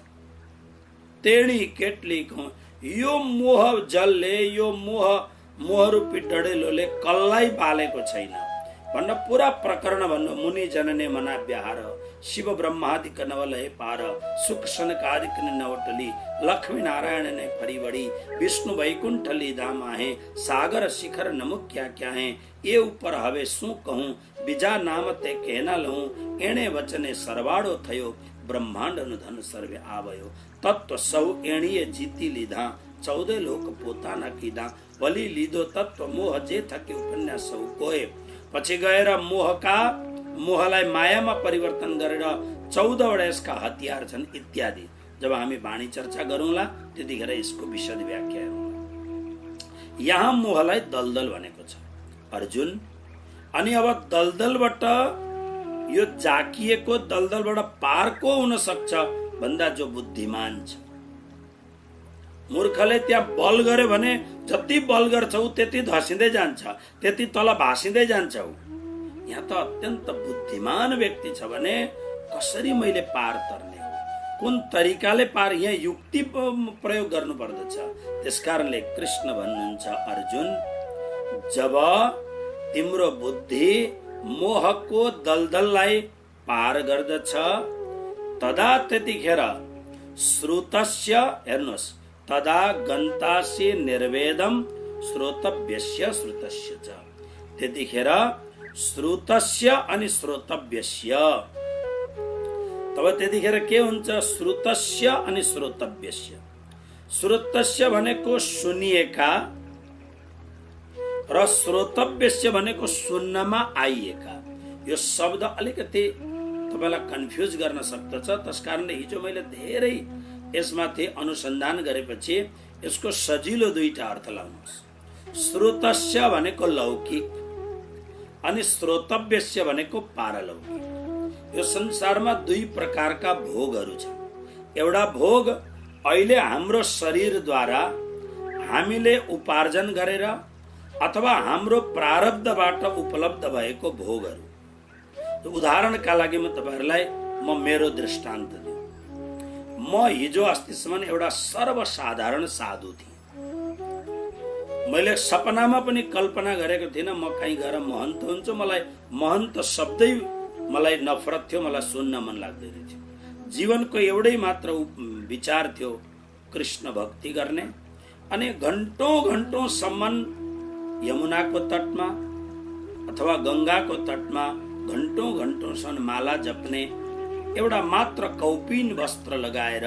तेणी केटली कहूँ, यो मोह जलले, यो मोह रूपी डढेलोले कसलाई बालेको छैन, भन्न पूरा प्रकरण भन्नु। मुनि जनने मना ब्याहार, शिव ब्रह्मादिक नवलय पार, सुख सनकादिक नवटली, लक्ष्मी नारायण ने फरीबड़ी, विष्णु वैकुंठली धाम आहे, सागर शिखर नमुक क्या क्या है, ये ऊपर हवे शू कहूं, बीजा नाम ते कहना लहूं, एणे वचने सरवाड़ो थयो, ब्रह्मांड धन सर्वे आवयो, तत्व सौ एणीए जीती लीधा, 14 लोक पोताना कीधा, वली लीधो तत्व मोह जे थके उपन्यास सौ कोए, पछि गएर मोहलाई मायामा परिवर्तन गरेर 14 वटा यसका हतियार छन् इत्यादि। जब हामी वाणी चर्चा गरौँला त्यतिखेर यसको विशद व्याख्या गरौँला। यहाँ मोहलाई दलदल भनेको छ अर्जुन। अनि अब दलदलबाट यो जाकिएको दलदलबाट पार को हुन सक्छ भन्दा जो बुद्धिमान छ। मूर्खले त्यहाँ बल गर्यो भने जति बल गर्छौ त्यति धसिँदै जान्छ, त्यति तल भासिँदै जान्छौ। यहाँ त अत्यन्त बुद्धिमान व्यक्ति छ भने कसरी मैले पार तर्ने हो, कुन तरिकाले पार, यहाँ युक्ति प्रयोग गर्नु पर्दछ। त्यसकारणले कृष्ण भन्नुहुन्छ अर्जुन, जब तिम्रो बुद्धि मोहको दलदललाई पार गर्दछ तदा त्यतिखेर श्रुतस्य, हेर्नुहोस्, तदा गन्तास्य निर्वेदम श्रोतव्यस्य श्रुतस्य च, त्यतिखेर श्रुतस्य अनि श्रोतव्यस्य, तब त्यतिखेर के हुन्छ, श्रुतस्य अनि श्रोतव्यस्य। श्रुतस्य भनेको सुनिएका र श्रोतव्यस्य भनेको सुन्नमा आइएका। यो शब्द अलिकति तपाईलाई कन्फ्युज गर्न सक्दछ। त्यसकारणले हिजो मैले धेरै यसमाथि अनुसन्धान गरेपछि यसको सजिलो दुईटा अर्थ लाउनुहोस्। श्रुतस्य भनेको लौकिक अनि श्रोतव्यस्य भनेको पारलौकिक। यो संसारमा दुई प्रकारका भोगहरू छन्। एउटा भोग अहिले हाम्रो शरीरद्वारा हामीले उपार्जन गरेर अथवा हाम्रो प्रारब्धबाट उपलब्ध भएको भोगहरू। उदाहरणका लागि म तपाईहरुलाई मेरो दृष्टान्त दिन्छु। म हिजो अस्तिसम्म एउटा सर्वसाधारण साधु थिएँ। मैले सपनामा पनि कल्पना गरेको थिइनँ म कहीँ गएर महन्त हुन्छु। मलाई महन्त शब्दै मलाई नफरत थियो, मलाई सुन्न मन लाग्दैन थियो। जीवनको एउटै मात्र विचार थियो कृष्ण भक्ति गर्ने। अनि घण्टौं सम्म यमुनाको तटमा अथवा गंगाको तटमा घण्टौं माला जप्ने, एउटा मात्र कौपिन वस्त्र लगाएर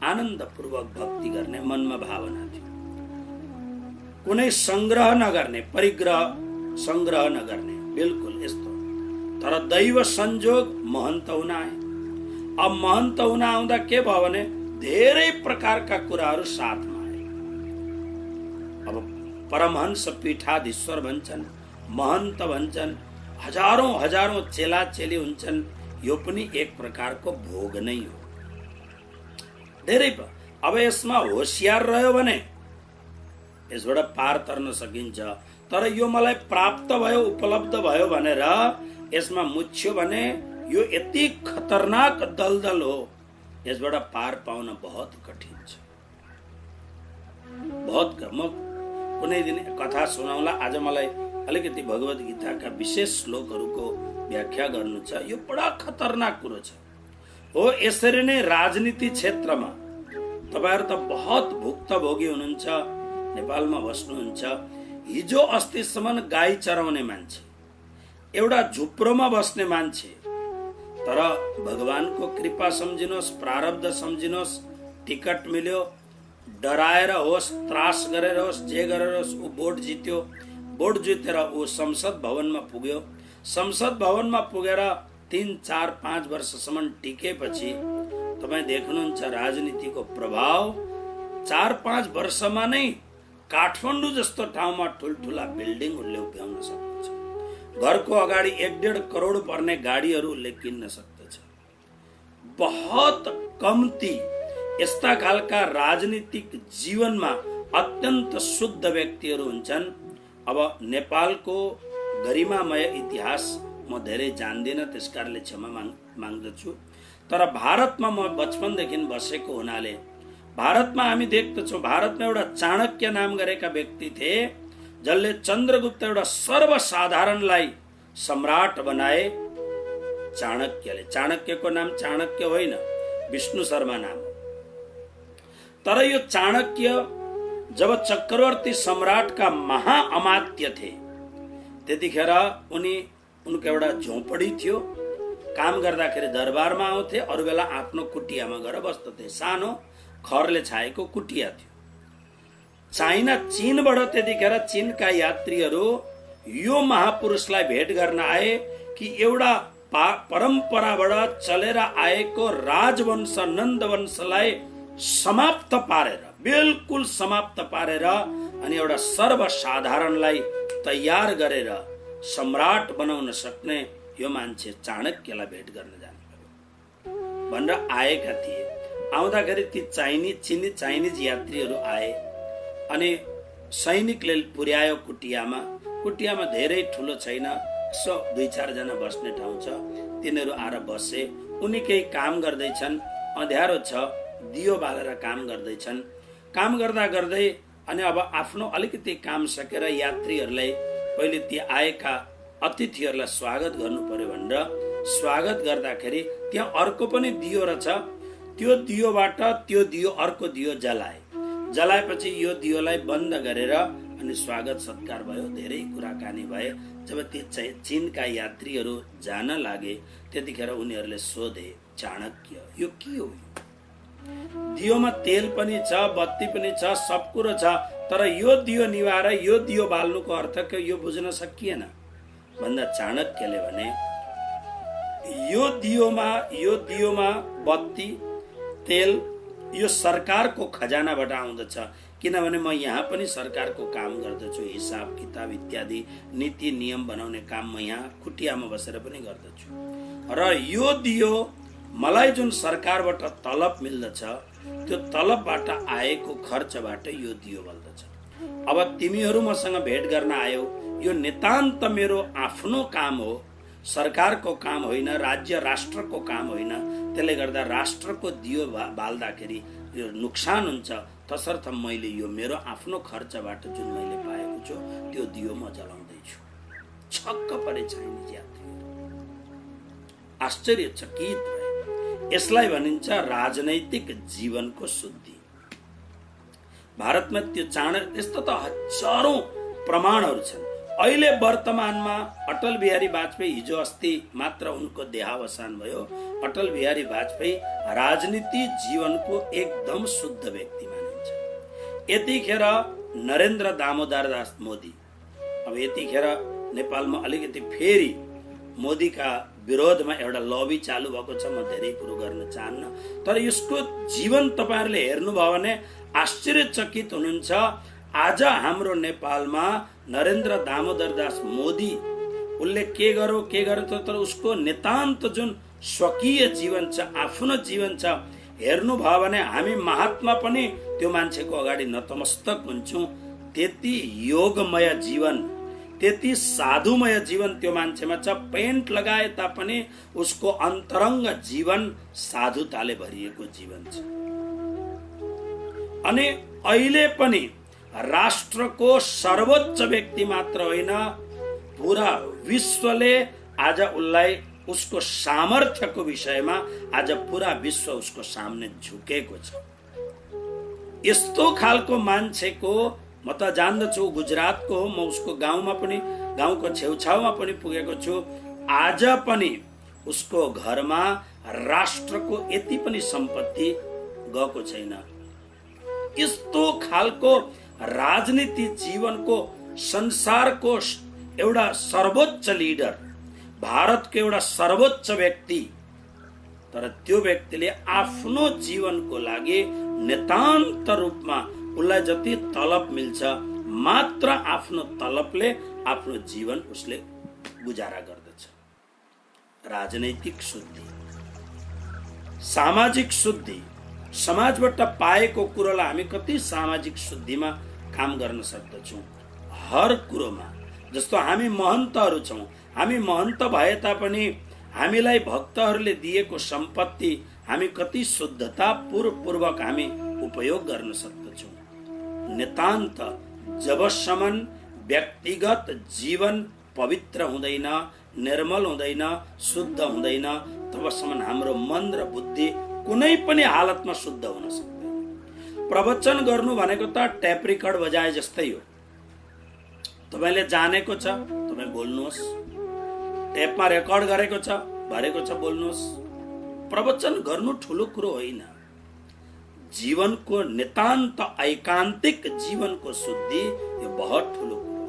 आनन्दपूर्वक भक्ति गर्ने मनमा भावना थियो। कुनै संग्रह नगर्ने, परिग्रह संग्रह नगर्ने, बिल्कुल यस्तो। तर दैव संयोग महन्त हुन आए। अब महन्त हुन आउँदा के भयो भने धेरै प्रकारका कुराहरू साथमा आए। अब परमहंस पीठाधीश्वर भन्छन्, महन्त भन्छन्, हजारौं चेला चेली हुन्छन्। यो पनि एक प्रकारको भोग नै हो। धेरै अब यसमा होशियार रह्यो भने यसबाट पार तर्न सकिन्छ। तर यो मलाई प्राप्त भयो, उपलब्ध भयो भनेर यसमा मुछ्यो भने यो यति खतरनाक दलदल हो, यसबाट पार पाउन बहुत कठिन छ। बहुत म कुनै दिन कथा सुनाउला। आज मलाई अलिकति भगवत गीताका विशेष श्लोकहरूको व्याख्या गर्नु छ। यो बडा खतरनाक कुरो छ। हो, यसरी नै राजनीति क्षेत्रमा तपाईहरु त बहुत भुक्तभोगी हुनुहुन्छ। नेपालमा बस्नुहुन्छ। हिजो अस्तिसम्म गाई चराउने मान्छे, एउटा झुप्रोमा बस्ने मान्छे, तर भगवानको कृपा सम्झिनुहोस्, प्रारब्ध सम्झिनुहोस्, टिकट मिल्यो, डराएर होस्, त्रास गरेर होस्, जे गरेर होस्, ऊ भोट जित्यो। भोट जितेर ऊ संसद भवनमा पुग्यो। संसद भवनमा पुगेर 3, 4, 5 वर्षसम्म टिकेपछि तपाई देख्नुहुन्छ राजनीतिको प्रभाव 4-5 वर्षमा नै काठमाडौँ जस्तो ठाउँमा ठुलठुला बिल्डिङ उनले उभ्याउन सक्दछ। घरको अगाडि 1-1.5 करोड पर्ने गाडीहरू उनले किन्न सक्दछ। बहुत कम्ती यस्ता खालका राजनीतिक जीवनमा अत्यन्त शुद्ध व्यक्तिहरू हुन्छन्। अब नेपालको गरिमामय इतिहास म धेरै जान्दिनँ, त्यसकारणले क्षमा माग्दछु। तर भारतमा म बचपनदेखि बसेको हुनाले भारतमा हामी देख्दछौँ, भारतमा एउटा चाणक्य नाम गरेका व्यक्ति थिए, जसले चन्द्रगुप्त एउटा सर्वसाधारणलाई सम्राट बनाए चाणक्यले। चाणक्यको नाम चाणक्य होइन, विष्णु शर्मा नाम हो। तर यो चाणक्य जब चक्रवर्ती सम्राटका महाअमात्य थिए, त्यतिखेर उनको एउटा झोपडी थियो। काम गर्दाखेरि दरबारमा आउँथे, अरू बेला आफ्नो कुटियामा गएर बस्दथे। सानो खरले छाएको कुटिया थियो। चीनबाट त्यतिखेर चीनका यात्रीहरू यो महापुरुषलाई भेट गर्न आए कि एउटा परम्पराबाट चलेर आएको राजवंश नन्दवंशलाई समाप्त पारेर, बिल्कुल समाप्त पारेर अनि एउटा सर्वसाधारणलाई तयार गरेर सम्राट बनाउन सक्ने यो मान्छे चाणक्यलाई भेट गर्न जानु भनेर आएका थिए। आउँदाखेरि ती चाइनिज यात्रीहरू आए अनि सैनिकले पुर्यायो कुटियामा। कुटियामा धेरै ठुलो छैन, सो 2-4 जना बस्ने ठाउँ छ। तिनीहरू आएर बसे। उनी केही काम गर्दैछन्, अँध्यारो छ, दियो बालेर काम गर्दैछन्। काम गर्दा गर्दै अनि अब आफ्नो अलिकति काम सकेर यात्रीहरूलाई पहिले ती आएका अतिथिहरूलाई स्वागत गर्नु पर्यो भनेर स्वागत गर्दाखेरि त्यहाँ अर्को पनि दियो रहेछ। त्यो दियोबाट त्यो दियो अर्को दियो जलाएपछि यो दियोलाई बन्द गरेर अनि स्वागत सत्कार भयो। धेरै कुराकानी भए। जब ती चीनका यात्रीहरू जान लागे त्यतिखेर उनीहरूले सोधे, चाणक्य यो के हो? दियोमा तेल पनि छ, बत्ती पनि छ, सब कुरो छ, तर यो दियो निभाएर यो दियो बाल्नुको अर्थ के यो बुझ्न सकिएन भन्दा चाणक्यले भने यो दियोमा बत्ती तेल यो सरकारको खजानाबाट आउँदछ, किनभने म यहाँ पनि सरकारको काम गर्दछु। हिसाब किताब इत्यादि नीति नियम बनाउने काम म यहाँ कुटियामा बसेर पनि गर्दछु। र यो दियो मलाई जुन सरकारबाट तलब मिल्दछ त्यो तलबबाट आएको खर्चबाट यो दियो बल्दछ। अब तिमीहरू मसँग भेट गर्न आयौ, यो नितान्त मेरो आफ्नो काम हो, सरकारको काम होइन, राज्य राष्ट्रको काम होइन। त्यसले गर्दा राष्ट्रको दियो बाल्दाखेरि यो नोक्सान हुन्छ। तसर्थ मैले यो मेरो आफ्नो खर्चबाट जुन मैले पाएको छु त्यो दियो म जलाउँदैछु। छक्क परे चाइनिज यात्रीहरू, आश्चर्यचकित भए। यसलाई भनिन्छ राजनैतिक जीवनको शुद्धि। भारतमा त्यो चाणक्य यस्तो त हजारौं प्रमाणहरू छन्। अहिले वर्तमानमा अटल बिहारी वाजपेयी, हिजो अस्ति मात्र उनको देहावसान भयो। अटल बिहारी वाजपेयी राजनीति जीवनको एकदम शुद्ध व्यक्ति मानिन्छ। यतिखेर नरेन्द्र दामोदर दास मोदी, अब यतिखेर नेपालमा अलिकति फेरि मोदीका विरोधमा एउटा लबी चालु भएको छ। म धेरै कुरो गर्न चाहन्न, तर यसको जीवन तपाईहरुले हेर्नुभयो भने आश्चर्यचकित हुनुहुन्छ। आज हाम्रो नेपालमा नरेन्द्र दामोदर दास मोदी उसले के गर्यो तर उसको नितान्त जुन स्वकीय जीवन छ, आफ्नो जीवन छ, हेर्नुभयो भने हामी महात्मा पनि त्यो मान्छेको अगाडि नतमस्तक हुन्छौं। त्यति योगमय जीवन, त्यति साधुमय जीवन त्यो मान्छेमा छ। पेन्ट लगाए तापनि उसको अन्तरङ्ग जीवन साधुताले भरिएको जीवन छ। अनि अहिले पनि राष्ट्रको सर्वोच्च व्यक्ति मात्र होइन, पूरा विश्वले आज उसलाई उसको सामर्थ्यको विषयमा आज पूरा विश्व उसको सामने झुकेको छ। यस्तो खालको मान्छेको म त जान्दछु, गुजरातको हो, म उसको गाउँमा पनि, गाउँको छेउछाउमा पनि पुगेको छु। आज पनि उसको घरमा राष्ट्रको यति पनि सम्पत्ति गएको छैन। यस्तो खालको राजनीति जीवनको संसारको एउटा सर्वोच्च लिडर, भारतको एउटा सर्वोच्च व्यक्ति, तर त्यो व्यक्तिले आफ्नो जीवनको लागि नितान्त रूपमा उसलाई जति तलब मिल्छ मात्र आफ्नो तलबले आफ्नो जीवन उसले गुजारा गर्दछ। राजनैतिक शुद्धि, सामाजिक शुद्धि, समाजबाट पाएको कुरोलाई हामी कति सामाजिक शुद्धिमा काम गर्न सक्दछौँ। हर कुरोमा, जस्तो हामी महन्तहरू छौँ, हामी महन्त भए तापनि हामीलाई भक्तहरूले दिएको सम्पत्ति हामी कति शुद्धता पूर्वक हामी उपयोग गर्न सक्दछौँ। नितान्त जबसम्म व्यक्तिगत जीवन पवित्र हुँदैन, निर्मल हुँदैन, शुद्ध हुँदैन, तबसम्म हाम्रो मन र बुद्धि कुनै पनि हालतमा शुद्ध हुन सक्दैन। प्रवचन गर्नु भनेको त टेप रेकर्ड बजाए जस्तै हो। तपाईले जानेको छ, तपाई बोल्नुहोस्। टेपमा रेकर्ड गरेको छ, भरेको छ, बोल्नुहोस्। प्रवचन गर्नु ठुलो कुरो होइन। जीवनको नितान्त एकान्तिक जीवनको शुद्धि यो बहुत ठुलो कुरो।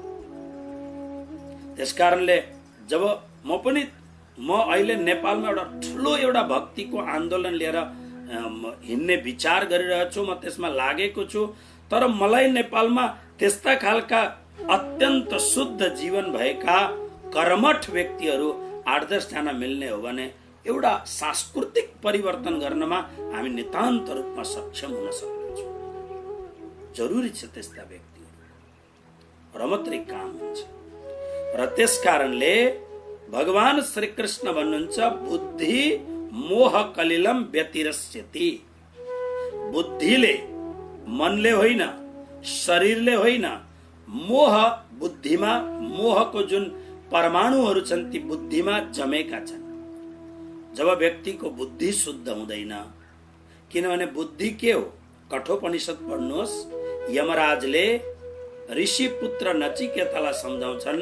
त्यसकारणले जब म अहिले नेपालमा एउटा भक्तिको आन्दोलन लिएर हिँड्ने विचार गरिरहेको छु, म त्यसमा लागेको छु। तर मलाई नेपालमा त्यस्ता खालका अत्यन्त शुद्ध जीवन भएका कर्मठ व्यक्तिहरू 8-10 जना मिल्ने हो भने एउटा सांस्कृतिक परिवर्तन गर्नमा हामी नितान्त रूपमा सक्षम हुन सक्छौँ। जरुरी छ त्यस्ता व्यक्तिहरू र मात्रै काम हुन्छ। र त्यसकारणले भगवान श्री कृष्ण भन्नुहुन्छ बुद्धि मोह कलिलम व्यतिरस्यति। बुद्धिले, मनले होइन, शरीरले होइन, मोह बुद्धिमा, मोहको जुन परमाणुहरू छन् ती बुद्धिमा जमेका छन्। जब व्यक्तिको बुद्धि शुद्ध हुँदैन, किनभने बुद्धि के हो? कठोपनिषद पढ्नुहोस्। यमराजले ऋषि पुत्र नचिकेतालाई सम्झाउँछन्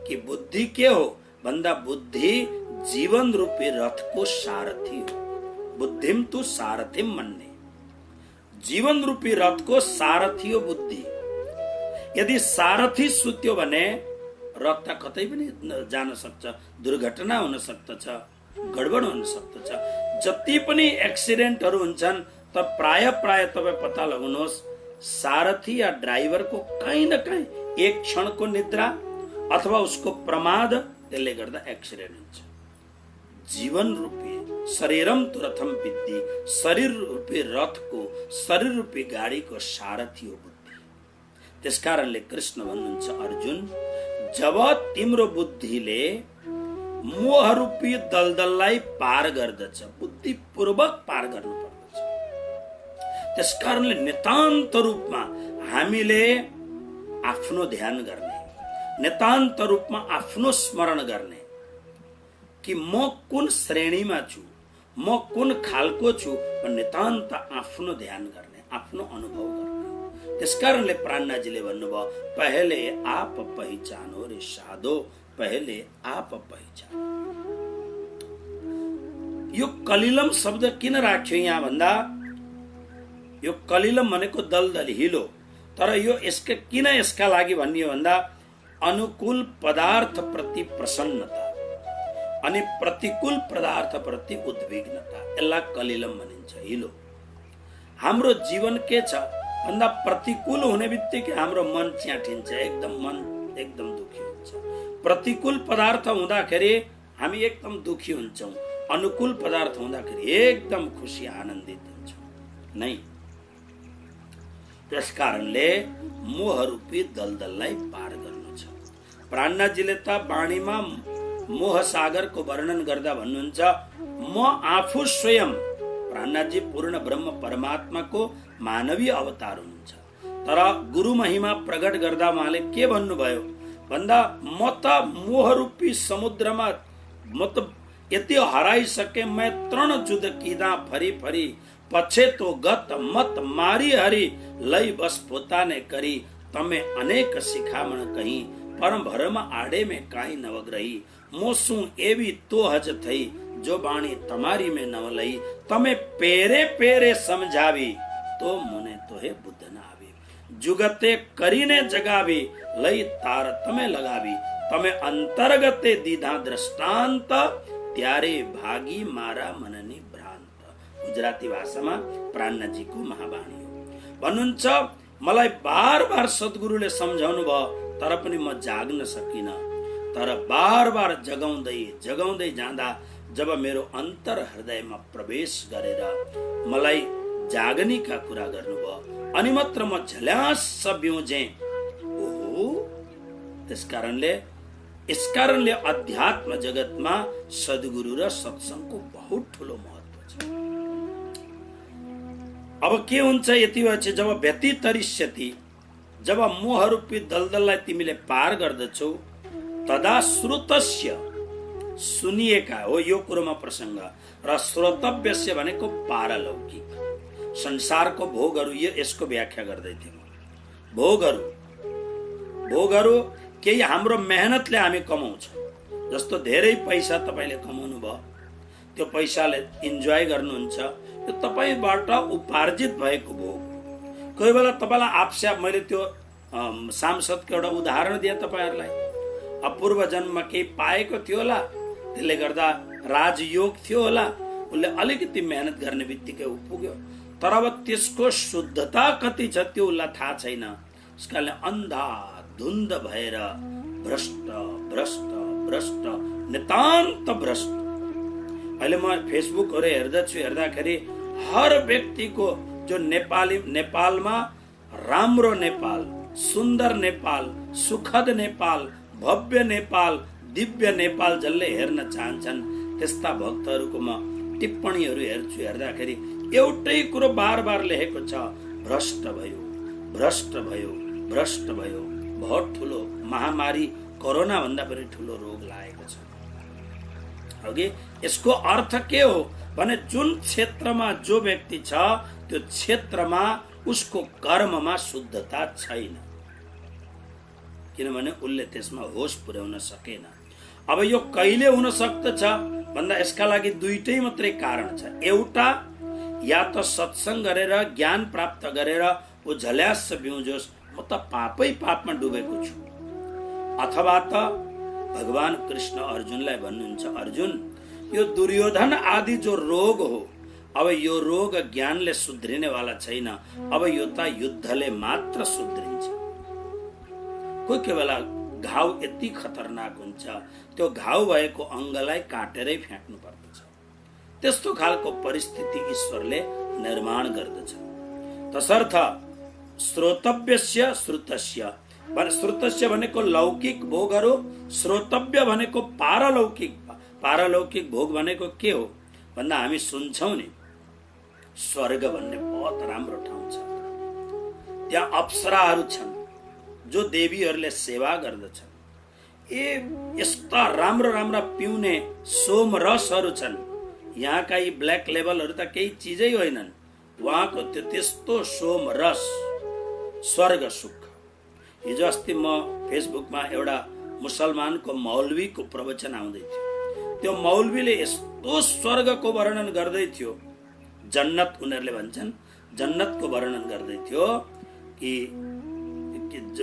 कि बुद्धि के हो भन्दा बुद्धि जीवन रूपी रथको सारथी हो। बुद्धिम तु सारथिम मन्ने। जीवन रूपी रथको सारथी हो बुद्धि। यदि सारथी सुत्यो भने रथ त कतै पनि जान सक्छ, दुर्घटना हुन सक्दछ, गडबड हुन सक्दछ। जति पनि एक्सिडेन्टहरू हुन्छन् त प्राय तपाईँ पत्ता लगाउनुहोस्, सारथी या ड्राइभरको कहीँ न कहीँ एक क्षणको निद्रा अथवा उसको प्रमाद, त्यसले गर्दा एक्सिडेन्ट हुन्छ। जीवन रूपी शरीरम तु रथम विद्धि। शरीर रूपी रथको, शरीर रूपी गाडीको सारथी हो बुद्धि। त्यसकारणले कृष्ण भन्नुहुन्छ अर्जुन, जब तिम्रो बुद्धिले मोह रूपी दलदललाई पार गर्दछ, बुद्धिपूर्वक पार गर्नु पर्दछ। त्यसकारणले नितान्त रूपमा हामीले आफ्नो ध्यान गर्ने, नितान्त रूपमा आफ्नो स्मरण गर्ने कि म कुन श्रेणीमा छु, म कुन खालको छु, नितान्त आफ्नो ध्यान गर्ने, आफ्नो अनुभव गर्ने। त्यसकारणले प्राणनाजीले भन्नुभयो, पहले आप पहिचानो रे साधो, पहले आप पहिचानो। यो कलिलम शब्द किन राख्यो यहाँ भन्दा, यो कलिलम भनेको दलदल, हिलो। तर यो यसका लागि भनियो भन्दा अनुकूल पदार्थ प्रति प्रसन्नता अनि प्रतिकूल पदार्थ प्रति उद्विग्नता, यसलाई कलिलम भनिन्छ, हिलो। हाम्रो जीवन के छ भन्दा प्रतिकूल हुने बित्तिकै हाम्रो मन च्याठिन्छ, मन एकदम दुखी हुन्छ। प्रतिकूल पदार्थ हुँदाखेरि हामी एकदम दुखी हुन्छौँ, अनुकूल पदार्थ हुँदाखेरि एकदम खुसी आनन्दित हुन्छौँ। नै त्यसकारणले मोह रूपी दलदललाई पार गर्नु छ। प्राणनाथजीले त वाणीमा मोह सागरको वर्णन गर्दा भन्नुहुन्छ, म आफू स्वयं, प्राणनाथजी पूर्ण ब्रह्म परमात्माको मानवीय अवतार हुनुहुन्छ। तर गुरु महिमा प्रकट गर्दा उहाँले के भन्नुभयो भन्दा, म त मोह रूपी समुद्रमा म त यति हराइसके, मैं तृण जुद किदा फरी फरी, पछे तो गत मत मारी हरी, लई बस पोताने करी, तमे अनेक शिखामण कहीं, परम भरम आड़े में काई नवग्रही, मोसू एवी तो हज थई, जो बाणी तमारी में नव लई, तमे पेरे पेरे समझावी, तो मुने तोहे बुद्ध न आवी, जुगते करीने जगावी, लई तार तमे लगावी, तमे अंतर्गते दीधा दृष्टांत, त्यारे भागी मारा मननी भ्रांत। गुजराती भाषामा प्राणनाथजीको महावाणी हो। भन्नुहुन्छ, मलाई बार बार सद्गुरुले सम्झाउनु भयो, तर पनि म जाग्न सकिन। तर बार बार जगाउँदै जाँदा जब मेरो अन्तर हृदयमा प्रवेश गरेर मलाई जागनीका कुरा गर्नुभयो, अनि मात्र म झल्यास ब्युजे। ओहो, यसकारणले अध्यात्म जगतमा सद्गुरु र सत्संगको बहुत ठुलो महत्व छ। अब के हुन्छ यति भएपछि, जब व्यतितरिष्यति, जब मोह रूपी दलदललाई तिमीले पार गर्दछौ, तदा श्रुतस्य सुनिएका हो यो कुरोमा प्रसङ्ग। र श्रोतव्यस्य भनेको पारलौकिक संसारको भोगहरू, यसको व्याख्या गर्दै थिएँ। भोगहरू केही हाम्रो मेहनतले हामी कमाउँछौँ। जस्तो धेरै पैसा तपाईँले कमाउनु भयो, त्यो पैसाले इन्जोय गर्नुहुन्छ, त्यो तपाईँबाट उपार्जित भएको भोग। कोही बेला तपाईँलाई आपस्याप, मैले त्यो सांसदको एउटा उदाहरण दिएँ तपाईँहरूलाई। अपूर्व जन्ममा केही पाएको थियो होला, त्यसले गर्दा राजयोग थियो होला, उसले अलिकति मेहनत गर्ने बित्तिकै ऊ पुग्यो। तर अब त्यसको शुद्धता कति छ त्यो उसलाई थाहा छैन। यसकारणले अन्धाधुन्ध भएर भ्रष्ट भ्रष्ट भ्रष्ट नितान्त भ्रष्ट। अहिले म फेसबुकहरू हेर्दाखेरि हर व्यक्तिको जो नेपालमा राम्रो नेपाल, सुन्दर नेपाल, सुखद नेपाल, भव्य नेपाल, दिव्य नेपाल जसले हेर्न चाहन्छन् त्यस्ता भक्तहरूको म टिप्पणीहरू हेर्दाखेरि एउटै कुरो बार बार लेखेको छ, भ्रष्ट भयो भ्रष्ट भयो भ्रष्ट भयो। बहुत ठुलो महामारी कोरोना भन्दा पनि ठुलो रोग लागेको छ। अघि यसको अर्थ के हो भने जुन क्षेत्रमा जो व्यक्ति छ त्यो क्षेत्रमा उसको कर्ममा शुद्धता छैन, किनभने उसले त्यसमा होस पुर्याउन सकेन। अब यो कहिले हुन सक्दछ भन्दा यसका लागि दुईटै मात्रै कारण छ। एउटा, या त सत्संग गरेर ज्ञान प्राप्त गरेर ऊ झल्यास बिउजोस्, म त पापै पापमा डुबेको छु। अथवा त भगवान कृष्ण अर्जुनलाई भन्नुहुन्छ, अर्जुन यो दुर्योधन आदि जो रोग हो, अब यो रोग ज्ञानले सुध्रिनेवाला छैन, अब यो त युद्धले मात्र सुध्रिन्छ। कोही बेला घाउ यति खतरनाक हुन्छ, त्यो घाउ भएको अङ्गलाई काटेरै फ्याँक्नु पर्दछ। त्यस्तो खालको परिस्थिति ईश्वरले निर्माण गर्दछ। तसर्थ श्रोतव्यस्य श्रुतस्य, श्रुतस्य भनेको लौकिक भोगहरू, श्रोतव्य भनेको पारलौकिक। पारलौकिक भोग भनेको के हो भन्दा हामी सुन्छौँ नि, स्वर्ग भन्ने बहुत राम्रो ठाउँ छ, त्यहाँ अप्सराहरू छन् जो देवीहरूले सेवा गर्दछन्। यस्ता राम्रा राम्रा पिउने सोम रसहरू छन्। यहाँका यी ब्ल्याक लेबलहरू त केही चिजै होइनन्, उहाँको त्यो त्यस्तो सोम रस, स्वर्ग सुख। हिजो अस्ति म फेसबुकमा एउटा मुसलमानको मौलवीको प्रवचन आउँदै थियो। त्यो मौलवीले यस्तो स्वर्गको वर्णन गर्दै थियो, जन्नत, उनीहरूले भन्छन् जन्नतको वर्णन गर्दै थियो कि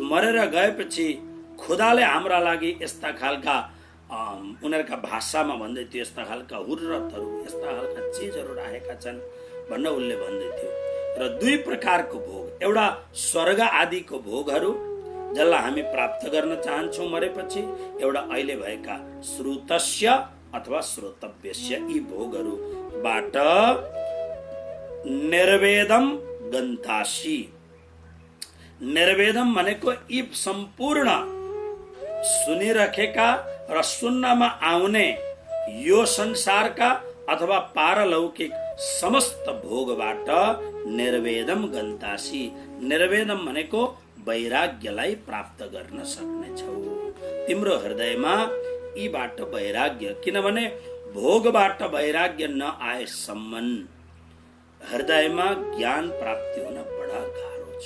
मरेर गएपछि खुदाले हाम्रा लागि यस्ता खालका, उनीहरूका भाषामा भन्दै थियो, यस्ता खालका हुर्रतहरू, यस्ता खालका चिजहरू राखेका छन् भन्न उसले भन्दै थियो। र दुई प्रकारको भोग, एउटा स्वर्ग आदिको भोगहरू जसलाई हामी प्राप्त गर्न चाहन्छौँ मरेपछि, एउटा अहिले भएका श्रुतस्य अथवा श्रोतव्यस्य यी भोगहरूबाट निर्वेदम गन्तासी। निर्वेदम भनेको यी सम्पूर्ण सुनिराखेका र सुन्नमा आउने यो संसारका अथवा पारलौकिक समस्त भोगबाट निर्वेदम गन्तासी। निर्वेदम भनेको वैराग्यलाई प्राप्त गर्न सक्नेछौ। तिम्रो हृदयमा यीबाट वैराग्य, किनभने भोगबाट वैराग्य नआएसम्म हृदयमा ज्ञान प्राप्ति हुन बडा गाह्रो छ।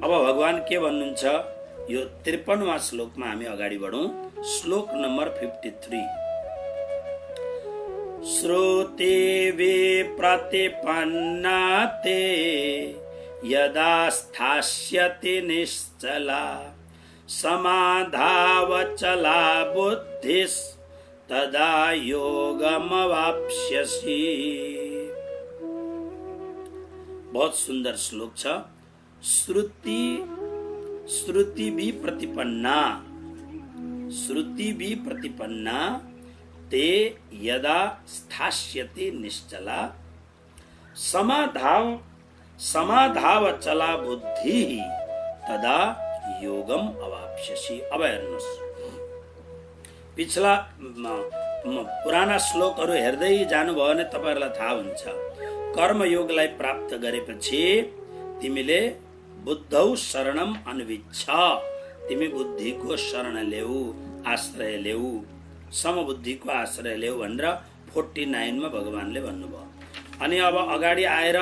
अब भगवान के भन्नुहुन्छ यो 53वां श्लोकमा हामी अगाडि बढौं। श्लोक नम्बर 53। श्रुति विप्रतिपन्ना ते यदा स्थास्यति निश्चला समाधावचला बुद्धिस् तदा योगमवाप्स्यसि। बहुत सुंदर श्लोक छ। श्रुति भी प्रतिपन्ना ते यदा स्थास्यति निश्चला समाधावचला बुद्धि तदा योगम अवाप्स्यसि। अब हेर्नुस्, पिछला पुराना श्लोकहरू हेर्दै जानुभयो भने तपाईहरुलाई थाहा हुन्छ, कर्मयोगलाई प्राप्त गरेपछि तिमीले बुद्धौ शरणम अन्विच्छ, तिमी बुद्धिको शरण लेऊ, आश्रय लेऊ, समबुद्धिको आश्रय ल्याऊ भनेर 49 मा भगवानले भन्नुभयो। अनि अब अगाडि आएर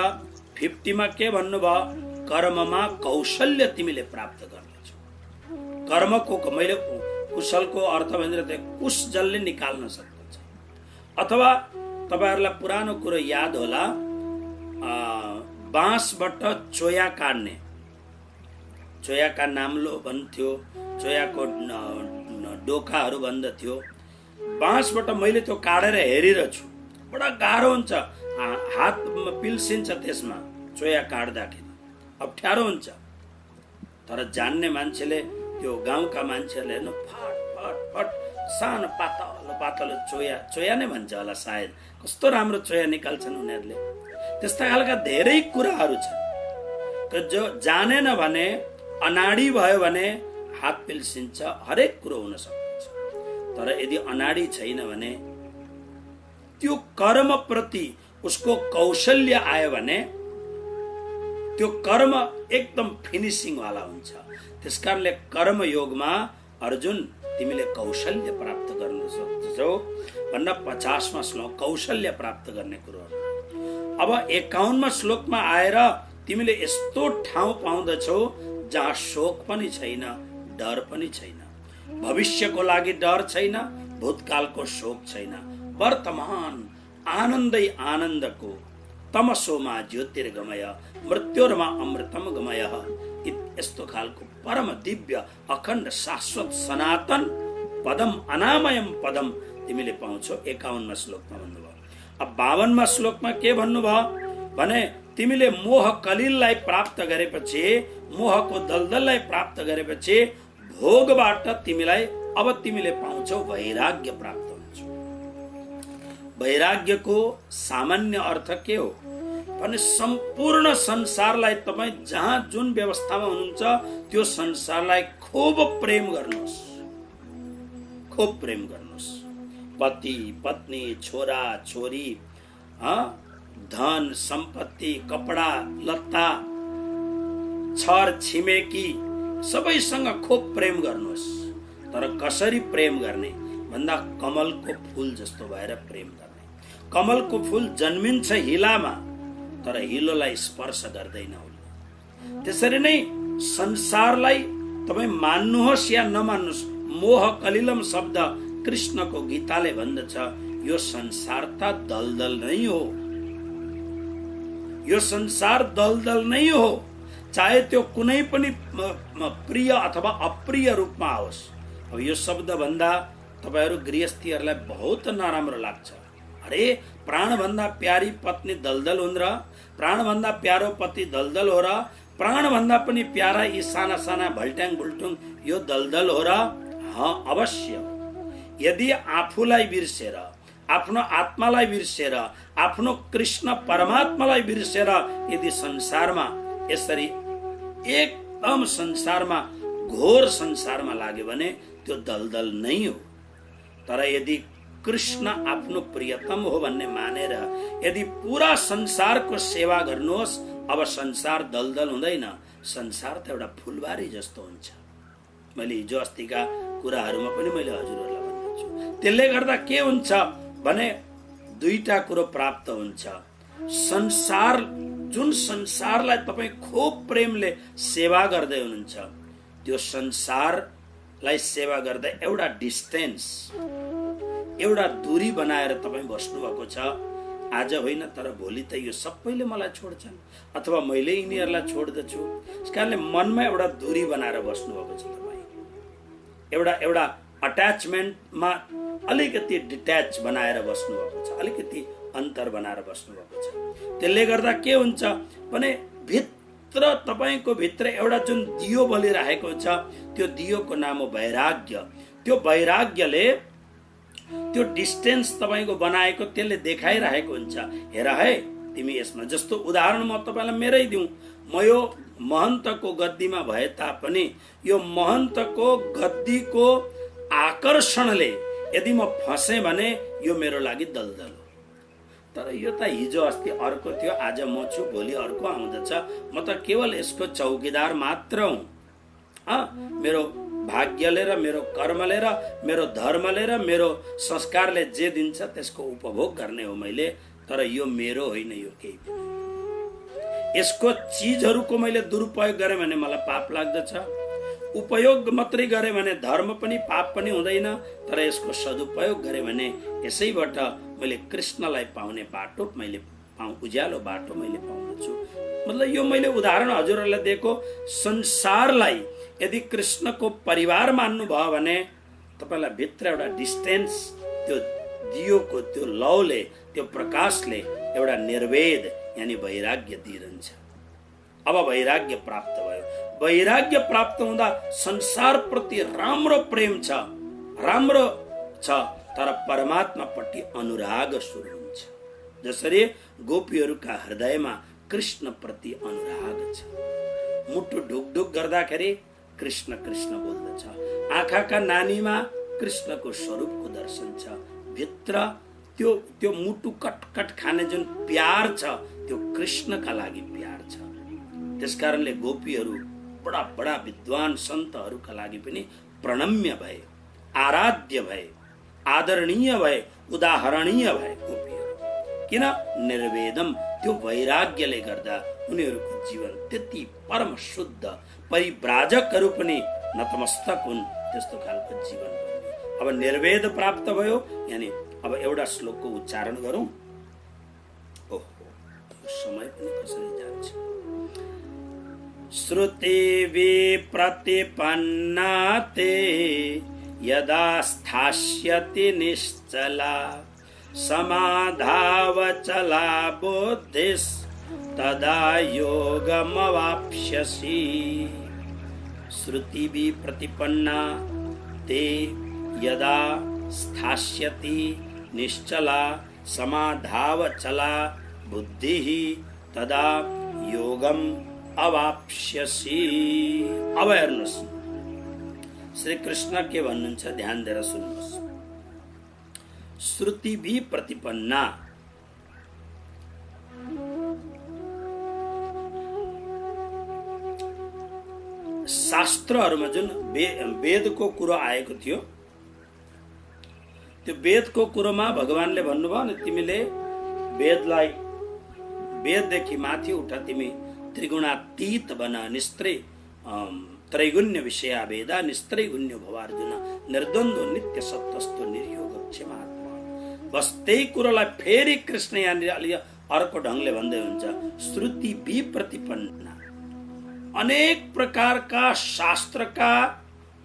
50 मा के भन्नुभयो? कर्ममा कौशल्य तिमीले प्राप्त गर्नेछौ। कर्मको मैले कुशलको अर्थ भनेर कुश जसले निकाल्न सक्दछ। अथवा तपाईहरुलाई पुरानो कुरो याद होला, बाँसबाट चोया काट्ने, चोयाका नाम्लो भन्थ्यो, चोयाको डोकाहरू बन्दथ्यो। बाँसबाट मैले त्यो काटेर हेरिरहेछु, बडा गाह्रो हुन्छ, हात पिल्सिन्छ त्यसमा चोया काट्दाखेरि, अप्ठ्यारो हुन्छ। तर जान्ने मान्छेले, त्यो गाउँका मान्छेहरूले हेर्नु फट फट फट सानो पातलो पातलो चोया नै भन्छ होला सायद, कस्तो राम्रो चोया निकाल्छन् उनीहरूले। त्यस्ता खालका धेरै कुराहरू छन्। जो जानेन भने, अनाडी भयो भने हात पिल्सिन्छ, हरेक कुरो हुन सक्छ। तर यदि अनाडी छैन भने, त्यो कर्म प्रति उसको कौशल्य आयो भने त्यो कर्म एकदम फिनिसिङ वाला हुन्छ। त्यसकारणले कर्म योगमा अर्जुन तिमीले कौशल्य प्राप्त गर्न सक्छौ भन्न 50 मा श्लोक कौशल्य प्राप्त गर्ने कुरोहरू। अब 51 मा श्लोकमा आएर तिमीले यस्तो ठाउँ पाउँदछौ जहाँ शोक पनि छैन, डर पनि छैन, भविष्यको लागि डर छैन, भूतकालको शोक छैन, वर्तमान आनन्दै आनन्दको तमसोमा ज्योतिर्गमय मृत्योर्मा अमृतम गमय, यस्तो खालको परम दिव्य अखण्ड शाश्वत सनातन पदम अनामयम पदम तिमीले पाउँछौ। 51 मा श्लोकमा भन्नुभयो। अब 52 मा श्लोकमा के भन्नुभयो भने, तिमीले मोह कलिललाई प्राप्त गरेपछि, मोहको दलदललाई प्राप्त गरेपछि भोगबाट तिमीले पाउँछौ वैराग्य प्राप्त हुन्छ। वैराग्यको सामान्य अर्थ के हो भने, सम्पूर्ण संसारलाई तपाईँ जहाँ जुन व्यवस्थामा हुनुहुन्छ त्यो संसारलाई खूब प्रेम गर्नुहोस्, खूब प्रेम गर्नुहोस्। पति पत्नी, छोरा छोरी, धन सम्पत्ति, कपडा लत्ता, छर छिमेकी सबैसँग खूब प्रेम गर्नुहोस्। तर कसरी प्रेम गर्ने भन्दा कमलको फूल जस्तो भएर प्रेम गर्ने। कमलको फूल जन्मिन्छ हिलामा, तर हिलोलाई स्पर्श गर्दैन उसले। त्यसरी नै संसारलाई तपाईँ मान्नुहोस् या नमान्नुहोस्, मोह कलिलम शब्द कृष्णको गीताले भन्दछ, यो संसार त दलदल नै हो, यो संसार दलदल नै हो, चाहे त्यो कुनै पनि प्रिय अथवा अप्रिय रूपमा आओस्। अब यो शब्द भन्दा तपाईहरु गृहस्थीहरूलाई बहुत नराम्रो लाग्छ। अरे प्राण भन्दा प्यारी पत्नी दलदल हुन् र, प्राण भन्दा प्यारो पति दलदल हो र, प्राण भन्दा पनि प्यारा यी साना साना भल्ट्याङ बुल्टुङ यो दलदल हो र? हाँ, अवश्य। यदि आफूलाई बिर्सेर, आफ्नो आत्मालाई बिर्सेर, आफ्नो कृष्ण परमात्मालाई बिर्सेर यदि संसारमा यसरी एकदम संसारमा घोर संसारमा लाग्यो भने त्यो दलदल नै हो। तर यदि कृष्ण आफ्नो प्रियतम हो भन्ने मानेर यदि पूरा संसारको सेवा गर्नुहोस्, अब संसार दलदल हुँदैन, संसार त एउटा फुलबारी जस्तो हुन्छ। मैले हिजो अस्तिका कुराहरूमा पनि मैले हजुरहरूलाई भन्छु। त्यसले गर्दा के हुन्छ भने दुईटा कुरो प्राप्त हुन्छ। संसार, जुन संसारलाई तपाईँ खूब प्रेमले सेवा गर्दै हुनुहुन्छ, त्यो संसारलाई सेवा गर्दा एउटा डिस्टेन्स, एउटा दूरी बनाएर तपाईँ बस्नु भएको छ। आज होइन तर भोलि त यो सबैले मलाई छोड्छन् अथवा मैले यिनीहरूलाई छोड्दछु। यसकारणले मनमा एउटा दूरी बनाएर बस्नु भएको छ। तपाईँ एउटा अट्याचमेन्टमा अलिकति डिट्याच बनाएर बस्नु भएको छ, अलिकति अन्तर बनाएर बस्नु भएको छ। त्यसले गर्दा के हुन्छ भने भित्र तपाईको भित्र एउटा जुन दियो बलिरहेको छ, त्यो दियोको नाम हो वैराग्य। त्यो वैराग्यले त्यो डिस्टेन्स तपाईको बनाएको त्यसले देखाइरहेको हुन्छ, हेर है तिमी यसमा। जस्तो उदाहरण म तपाईलाई मेरै दिउँ, म यो महन्तको गद्दीमा भए तापनि यो महन्तको गद्दीको आकर्षणले यदि म फसेँ भने यो मेरो लागि दलदल हो। तर यो त हिजो अस्ति अर्को थियो, आज म छु, भोलि अर्को आउँदछ। म त केवल यसको चौकीदार मात्र हुँ। मेरो भाग्यले र मेरो कर्मले र मेरो धर्मले र मेरो संस्कारले जे दिन्छ त्यसको उपभोग गर्ने हो मैले। तर यो मेरो होइन, यो केही पनि। यसको चिजहरूको मैले दुरुपयोग गरेँ भने मलाई पाप लाग्दछ। उपयोग मात्रै गरेँ भने धर्म पनि पाप पनि हुँदैन। तर यसको सदुपयोग गरेँ भने यसैबाट मैले कृष्णलाई पाउने बाटो मैले उज्यालो बाटो मैले पाउँदछु। मतलब यो मैले उदाहरण हजुरहरूलाई दिएको। संसारलाई यदि कृष्णको परिवार मान्नु भयो भने तपाईलाई भित्र एउटा डिस्टेन्स, त्यो दियोको त्यो लौले, त्यो प्रकाशले एउटा निर्वेद यानी वैराग्य दिइरहन्छ। अब वैराग्य प्राप्त भयो। वैराग्य प्राप्त हुँदा संसार प्रति राम्रो प्रेम छ, राम्रो छ, तर परमात्मापट्टि अनुराग सुरु हुन्छ। जसरी गोपीहरूका हृदयमा कृष्ण प्रति अनुराग छ। मुटु ढुकढुक गर्दाखेरि कृष्ण कृष्ण बोल्दछ। आँखाका नानीमा कृष्णको स्वरूपको दर्शन छ। भित्र त्यो मुटु कटकट खाने जुन प्यार छ त्यो कृष्णका लागि प्यार छ। त्यसकारणले गोपीहरू बडा बडा विद्वान सन्तहरूका लागि पनि प्रणम्य भए, आराध्य भए, आदरणीय भए, उदाहरणीय भए गोपीहरू। किन? निर्वेदम, त्यो वैराग्यले गर्दा उनीहरूको जीवन त्यति परम शुद्ध, परिव्राजकहरू पनि नतमस्तक हुन् त्यस्तो खालको जीवन बन्यो। अब निर्वेद प्राप्त भयो यानी अब एउटा श्लोकको उच्चारण गरौँ। ओहो, समय पनि कसरी जान्छ। श्रुति विप्रतिपन्ना ते यदा स्थास्यति निश्चला समाधावचला बुद्धिस् तदा योगमवाप्स्यसि। श्रुति विप्रतिपन्ना ते यदा स्थास्यति निश्चला समाधावचला बुद्धिः तदा योगम अवाप्स्यसि। अब हेर्नुहोस् श्री कृष्ण के भन्नुहुन्छ, ध्यान दिएर सुन्नुहोस्। श्रुति भी प्रतिपन्ना, शास्त्रहरूमा जुन वेदको कुरो आएको थियो त्यो वेदको कुरोमा भगवानले भन्नुभयो अनि तिमीले वेदलाई, वेददेखि माथि उठ, तिमी त्रिगुणातीत बन, निस्त्रै त्रैगुण्य विषया वेदा निस्त्रैगुण्य भवार्जुन निर्द्वन्द्व नित्य सत्तस्तो निर्योग क्षमात्मा। बस त्यही कुरोलाई फेरि कृष्ण यहाँनिर अलि अर्को ढङ्गले भन्दै हुन्छ। श्रुति विप्रतिपन्ना, अनेक प्रकारका शास्त्रका,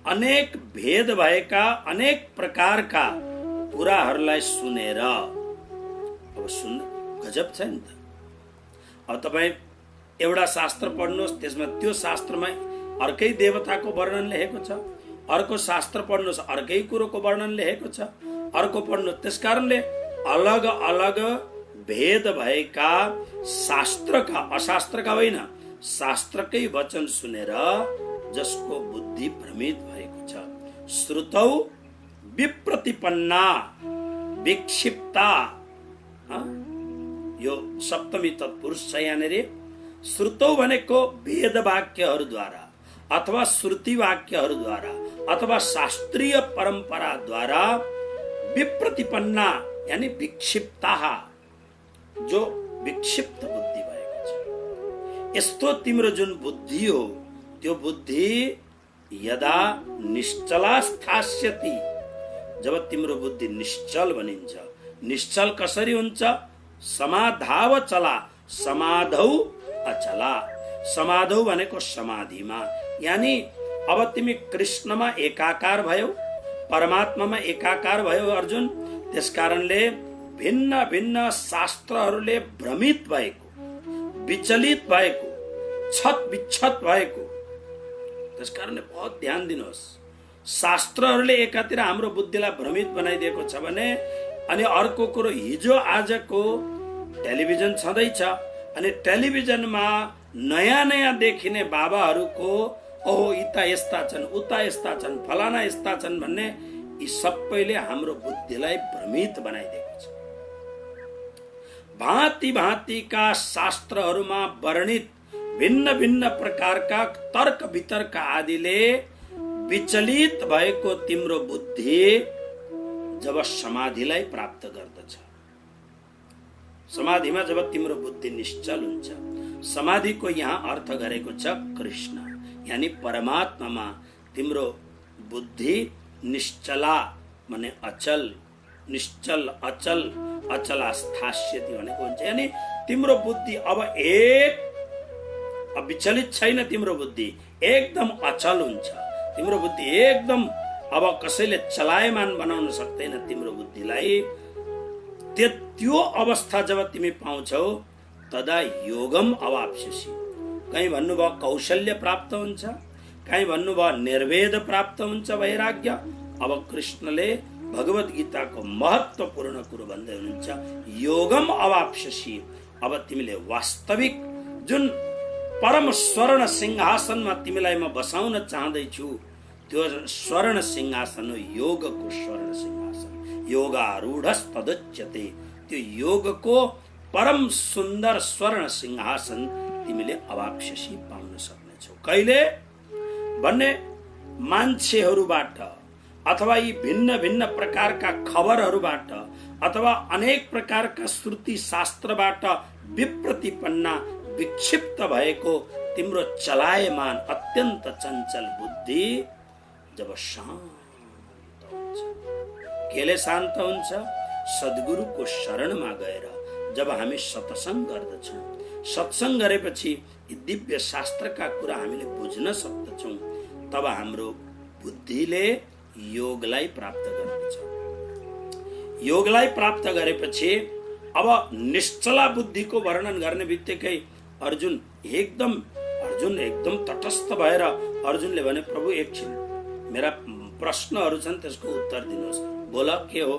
अनेक भेद भएका, अनेक प्रकारका कुराहरूलाई सुनेर, अब सुन गजब छ नि त। अब तपाईँ एउटा शास्त्र पढ्नुहोस्, त्यसमा त्यो शास्त्रमा अर्कै देवताको वर्णन लेखेको छ, अर्को शास्त्र पढ्नुहोस् अर्कै कुरोको वर्णन लेखेको छ, अर्को पढ्नुहोस्। त्यसकारणले अलग अलग भेद भएका शास्त्रका, अशास्त्रका होइन, शास्त्रकै वचन सुनेर जसको बुद्धि भ्रमित भएको छ। श्रुतौ विप्रतिपन्ना विक्षिप्ता, यो सप्तमी तत्पुरुष छ यहाँनिर। श्रुतौ भनेको वेद वाक्यहरूद्वारा अथवा श्रुति वाक्यहरूद्वारा अथवा शास्त्रीय परम्पराद्वारा विप्रतिपन्ना यानी विक्षिप्ता, जो विक्षिप्त बुद्धि भएको छ। यस्तो तिम्रो जुन बुद्धि हो त्यो बुद्धि यदा निश्चला स्थास्यति, जब तिम्रो बुद्धि निश्चल बनिन्छ। निश्चल कसरी हुन्छ? समाधाव चला, समाधौ अचला। समाधौ भनेको समाधिमा, यानी अब तिमी कृष्णमा एकाकार भयो, परमात्मामा एकाकार भयो अर्जुन। त्यसकारणले भिन्न भिन्न शास्त्रहरूले भ्रमित भएको, विचलित भएको, छत विच्छत भएको। त्यसकारणले बहुत ध्यान दिनुहोस्। शास्त्रहरूले एकातिर हाम्रो बुद्धिलाई भ्रमित बनाइदिएको छ भने, अनि अर्को कुरो हिजो आजको टेलिभिजन छँदैछ, अनि टेलिभिजनमा नयाँ नयाँ देखिने बाबाहरूको ओहो यता यस्ता छन्, उता यस्ता छन्, फलाना यस्ता छन् भन्ने, यी सबैले हाम्रो बुद्धिलाई भ्रमित बनाइदिएको छ। भाँति भाँतिका शास्त्रहरूमा वर्णित भिन्न भिन्न प्रकारका तर्क वितर्क आदिले विचलित भएको तिम्रो बुद्धि जब समाधिलाई प्राप्त गर्दछ, समाधिमा जब तिम्रो बुद्धि निश्चल हुन्छ, समाधिको यहाँ अर्थ गरेको छ कृष्ण यानी परमात्मामा तिम्रो बुद्धि निश्चला माने अचल, निश्चल अचल, अचला स्थास्यति भनेको हुन्छ। यानी तिम्रो बुद्धि अब विचलित छैन, तिम्रो बुद्धि एकदम अचल हुन्छ, तिम्रो बुद्धि एकदम अब कसैले चलायमान बनाउन सक्दैन तिम्रो बुद्धिलाई। त्यो अवस्था जब तिमी पाउँछौ तदा योगम अवाप्स्यसि। कहीं भन्नुभयो कौशल्य प्राप्त हुन्छ, कहीं भन्नुभयो निर्वेद प्राप्त हुन्छ, वैराग्य। अब कृष्णले भगवत गीताको महत्त्वपूर्ण कुरो भन्दै हुनुहुन्छ योगम अवाप्स्यसि। अब तिमीले वास्तविक जुन परम स्वर्ण सिंहासनमा तिमीलाई म बसाउन चाहदैछु त्यो स्वर्ण सिंहासन हो योगको स्वर्ण सिंहासन। योगारूढस्तदुच्यते। त्यो योगको परम सुन्दर स्वर्ण सिंहासन तिमीले अवाप्स्यसि पाउन सक्नेछौ। कहिले भन्ने मान्छेहरूबाट अथवा यी भिन्न भिन्न प्रकारका खबरहरूबाट अथवा अनेक प्रकारका श्रुति शास्त्रबाट विप्रतिपन्न विक्षिप्त भएको तिम्रो चलायमान अत्यन्त चञ्चल बुद्धि जब शान्त हुन्छ। केले शान्त हुन्छ? सद्गुरुको शरणमा गएर जब हामी सत्संग गर्दछौँ, सत्संग गरेपछि यी दिव्य शास्त्रका कुरा हामीले बुझ्न सक्दछौँ, तब हाम्रो बुद्धिले योगलाई प्राप्त गर्दछ। योगलाई प्राप्त गरेपछि अब निश्चला बुद्धिको वर्णन गर्ने बित्तिकै अर्जुन एकदम तटस्थ भएर अर्जुनले भने प्रभु एकछिन मेरा प्रश्नहरू छन् त्यसको उत्तर दिनुहोस्। बोला के हो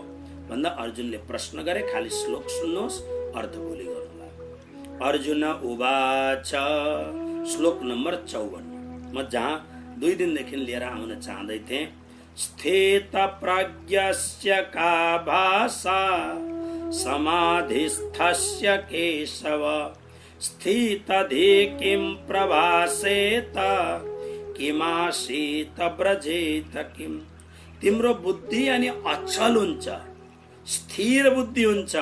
भन्दा अर्जुनले प्रश्न गरे, खाली श्लोक सुन्नुहोस्, अर्थ भोलि गर्नुहोला। अर्जुन उवाच श्लोक नम्बर 54 म जहाँ 2 दिनदेखि लिएर आउन चाहदै थिएँ। स्थित प्रज्ञस्य का भाषा समाधिस्थस्य केशव स्थितधि किं प्रभासेत किमासीत ब्रजेत किम। तिम्रो बुद्धि अनि अचल हुन्छ, स्थिर बुद्धि हुन्छ।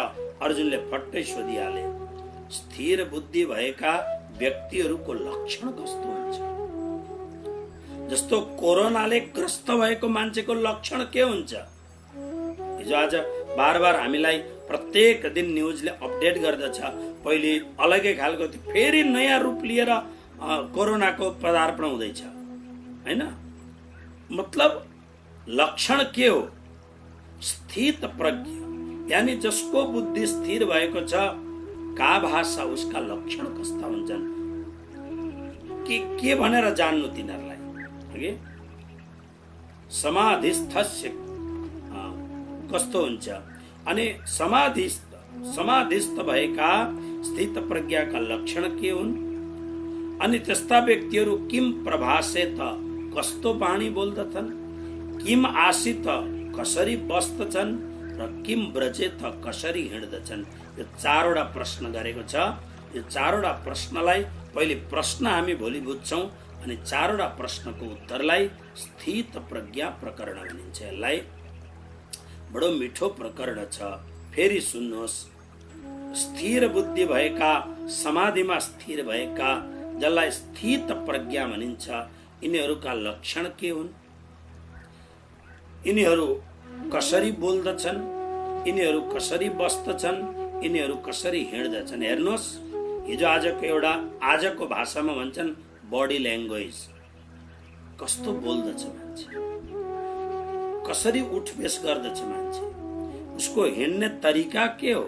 अर्जुनले फट्टै सोधिहाले स्थिर बुद्धि भएका व्यक्तिहरूको लक्षण कस्तो हुन्छ? जस्तो कोरोनाले ग्रस्त भएको मान्छेको लक्षण के हुन्छ? हिजो आज बार बार हामीलाई प्रत्येक दिन न्युजले अपडेट गर्दछ। पहिले अलगै खालको थियो, फेरि नयाँ रूप लिएर कोरोनाको पदार्पण हुँदैछ हैन। मतलब लक्षण के हो? स्थित प्रज्ञ यानी जसको बुद्धि स्थिर भएको छ, का भाषा उसका लक्षण कस्ता हुन्छन् के भनेर जान्नु तिनीहरूलाई? समाधिस्थस्य कस्तो हुन्छ? अनि समाधिस्थ भएका स्थित प्रज्ञाका लक्षण के हुन्? अनि त्यस्ता व्यक्तिहरू किम प्रभासेत कस्तो बाणी बोल्दछन्, किम आसित कसरी बस्दछन् र किम ब्रजेत कसरी हिँड्दछन्। यो 4वटा प्रश्न गरेको छ। यो 4वटा प्रश्नलाई पहिले प्रश्न हामी भोलि बुझ्छौँ अनि 4वटा प्रश्नको उत्तरलाई स्थित प्रज्ञा प्रकरण भनिन्छ। यसलाई बडो मिठो प्रकरण छ, फेरि सुन्नुहोस्। स्थिर बुद्धि भएका, समाधिमा स्थिर भएका, जसलाई स्थित प्रज्ञा भनिन्छ, यिनीहरूका लक्षण के हुन्? यिनीहरू कसरी बोल्दछन्, यिनीहरू कसरी बस्दछन्, यिनीहरू कसरी हिँड्दछन्। हेर्नुहोस्, हिजो आजको भाषामा भन्छन् बडी ल्याङ्ग्वेज। कस्तो बोल्दछ मान्छे, कसरी उठबेस गर्दछ मान्छे, उसको हिँड्ने तरिका के हो।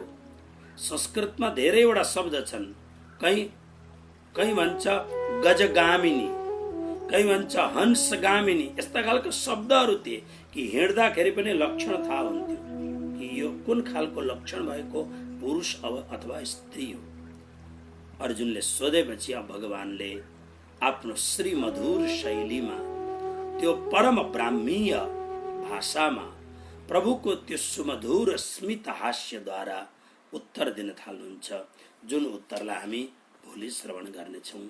संस्कृतमा धेरैवटा शब्द छन्। कहीँ भन्छ गजगामिनी, कहीँ भन्छ हंसगामिनी। यस्ता खालको शब्दहरू थिए कि हिँड्दाखेरि पनि लक्षण थाहा हुन्थ्यो कि यो कुन खालको लक्षण भएको पुरुष अथवा स्त्री हो। अर्जुनले सोधेपछि अब भगवानले आफ्नो श्रीमधुर शैलीमा त्यो परम ब्राह्मीय भाषामा प्रभुको त्यो सुमधुर स्मित हास्यद्वारा उत्तर दिन थाल्नुहुन्छ, जुन उत्तरलाई हामी भोलि श्रवण गर्नेछौँ।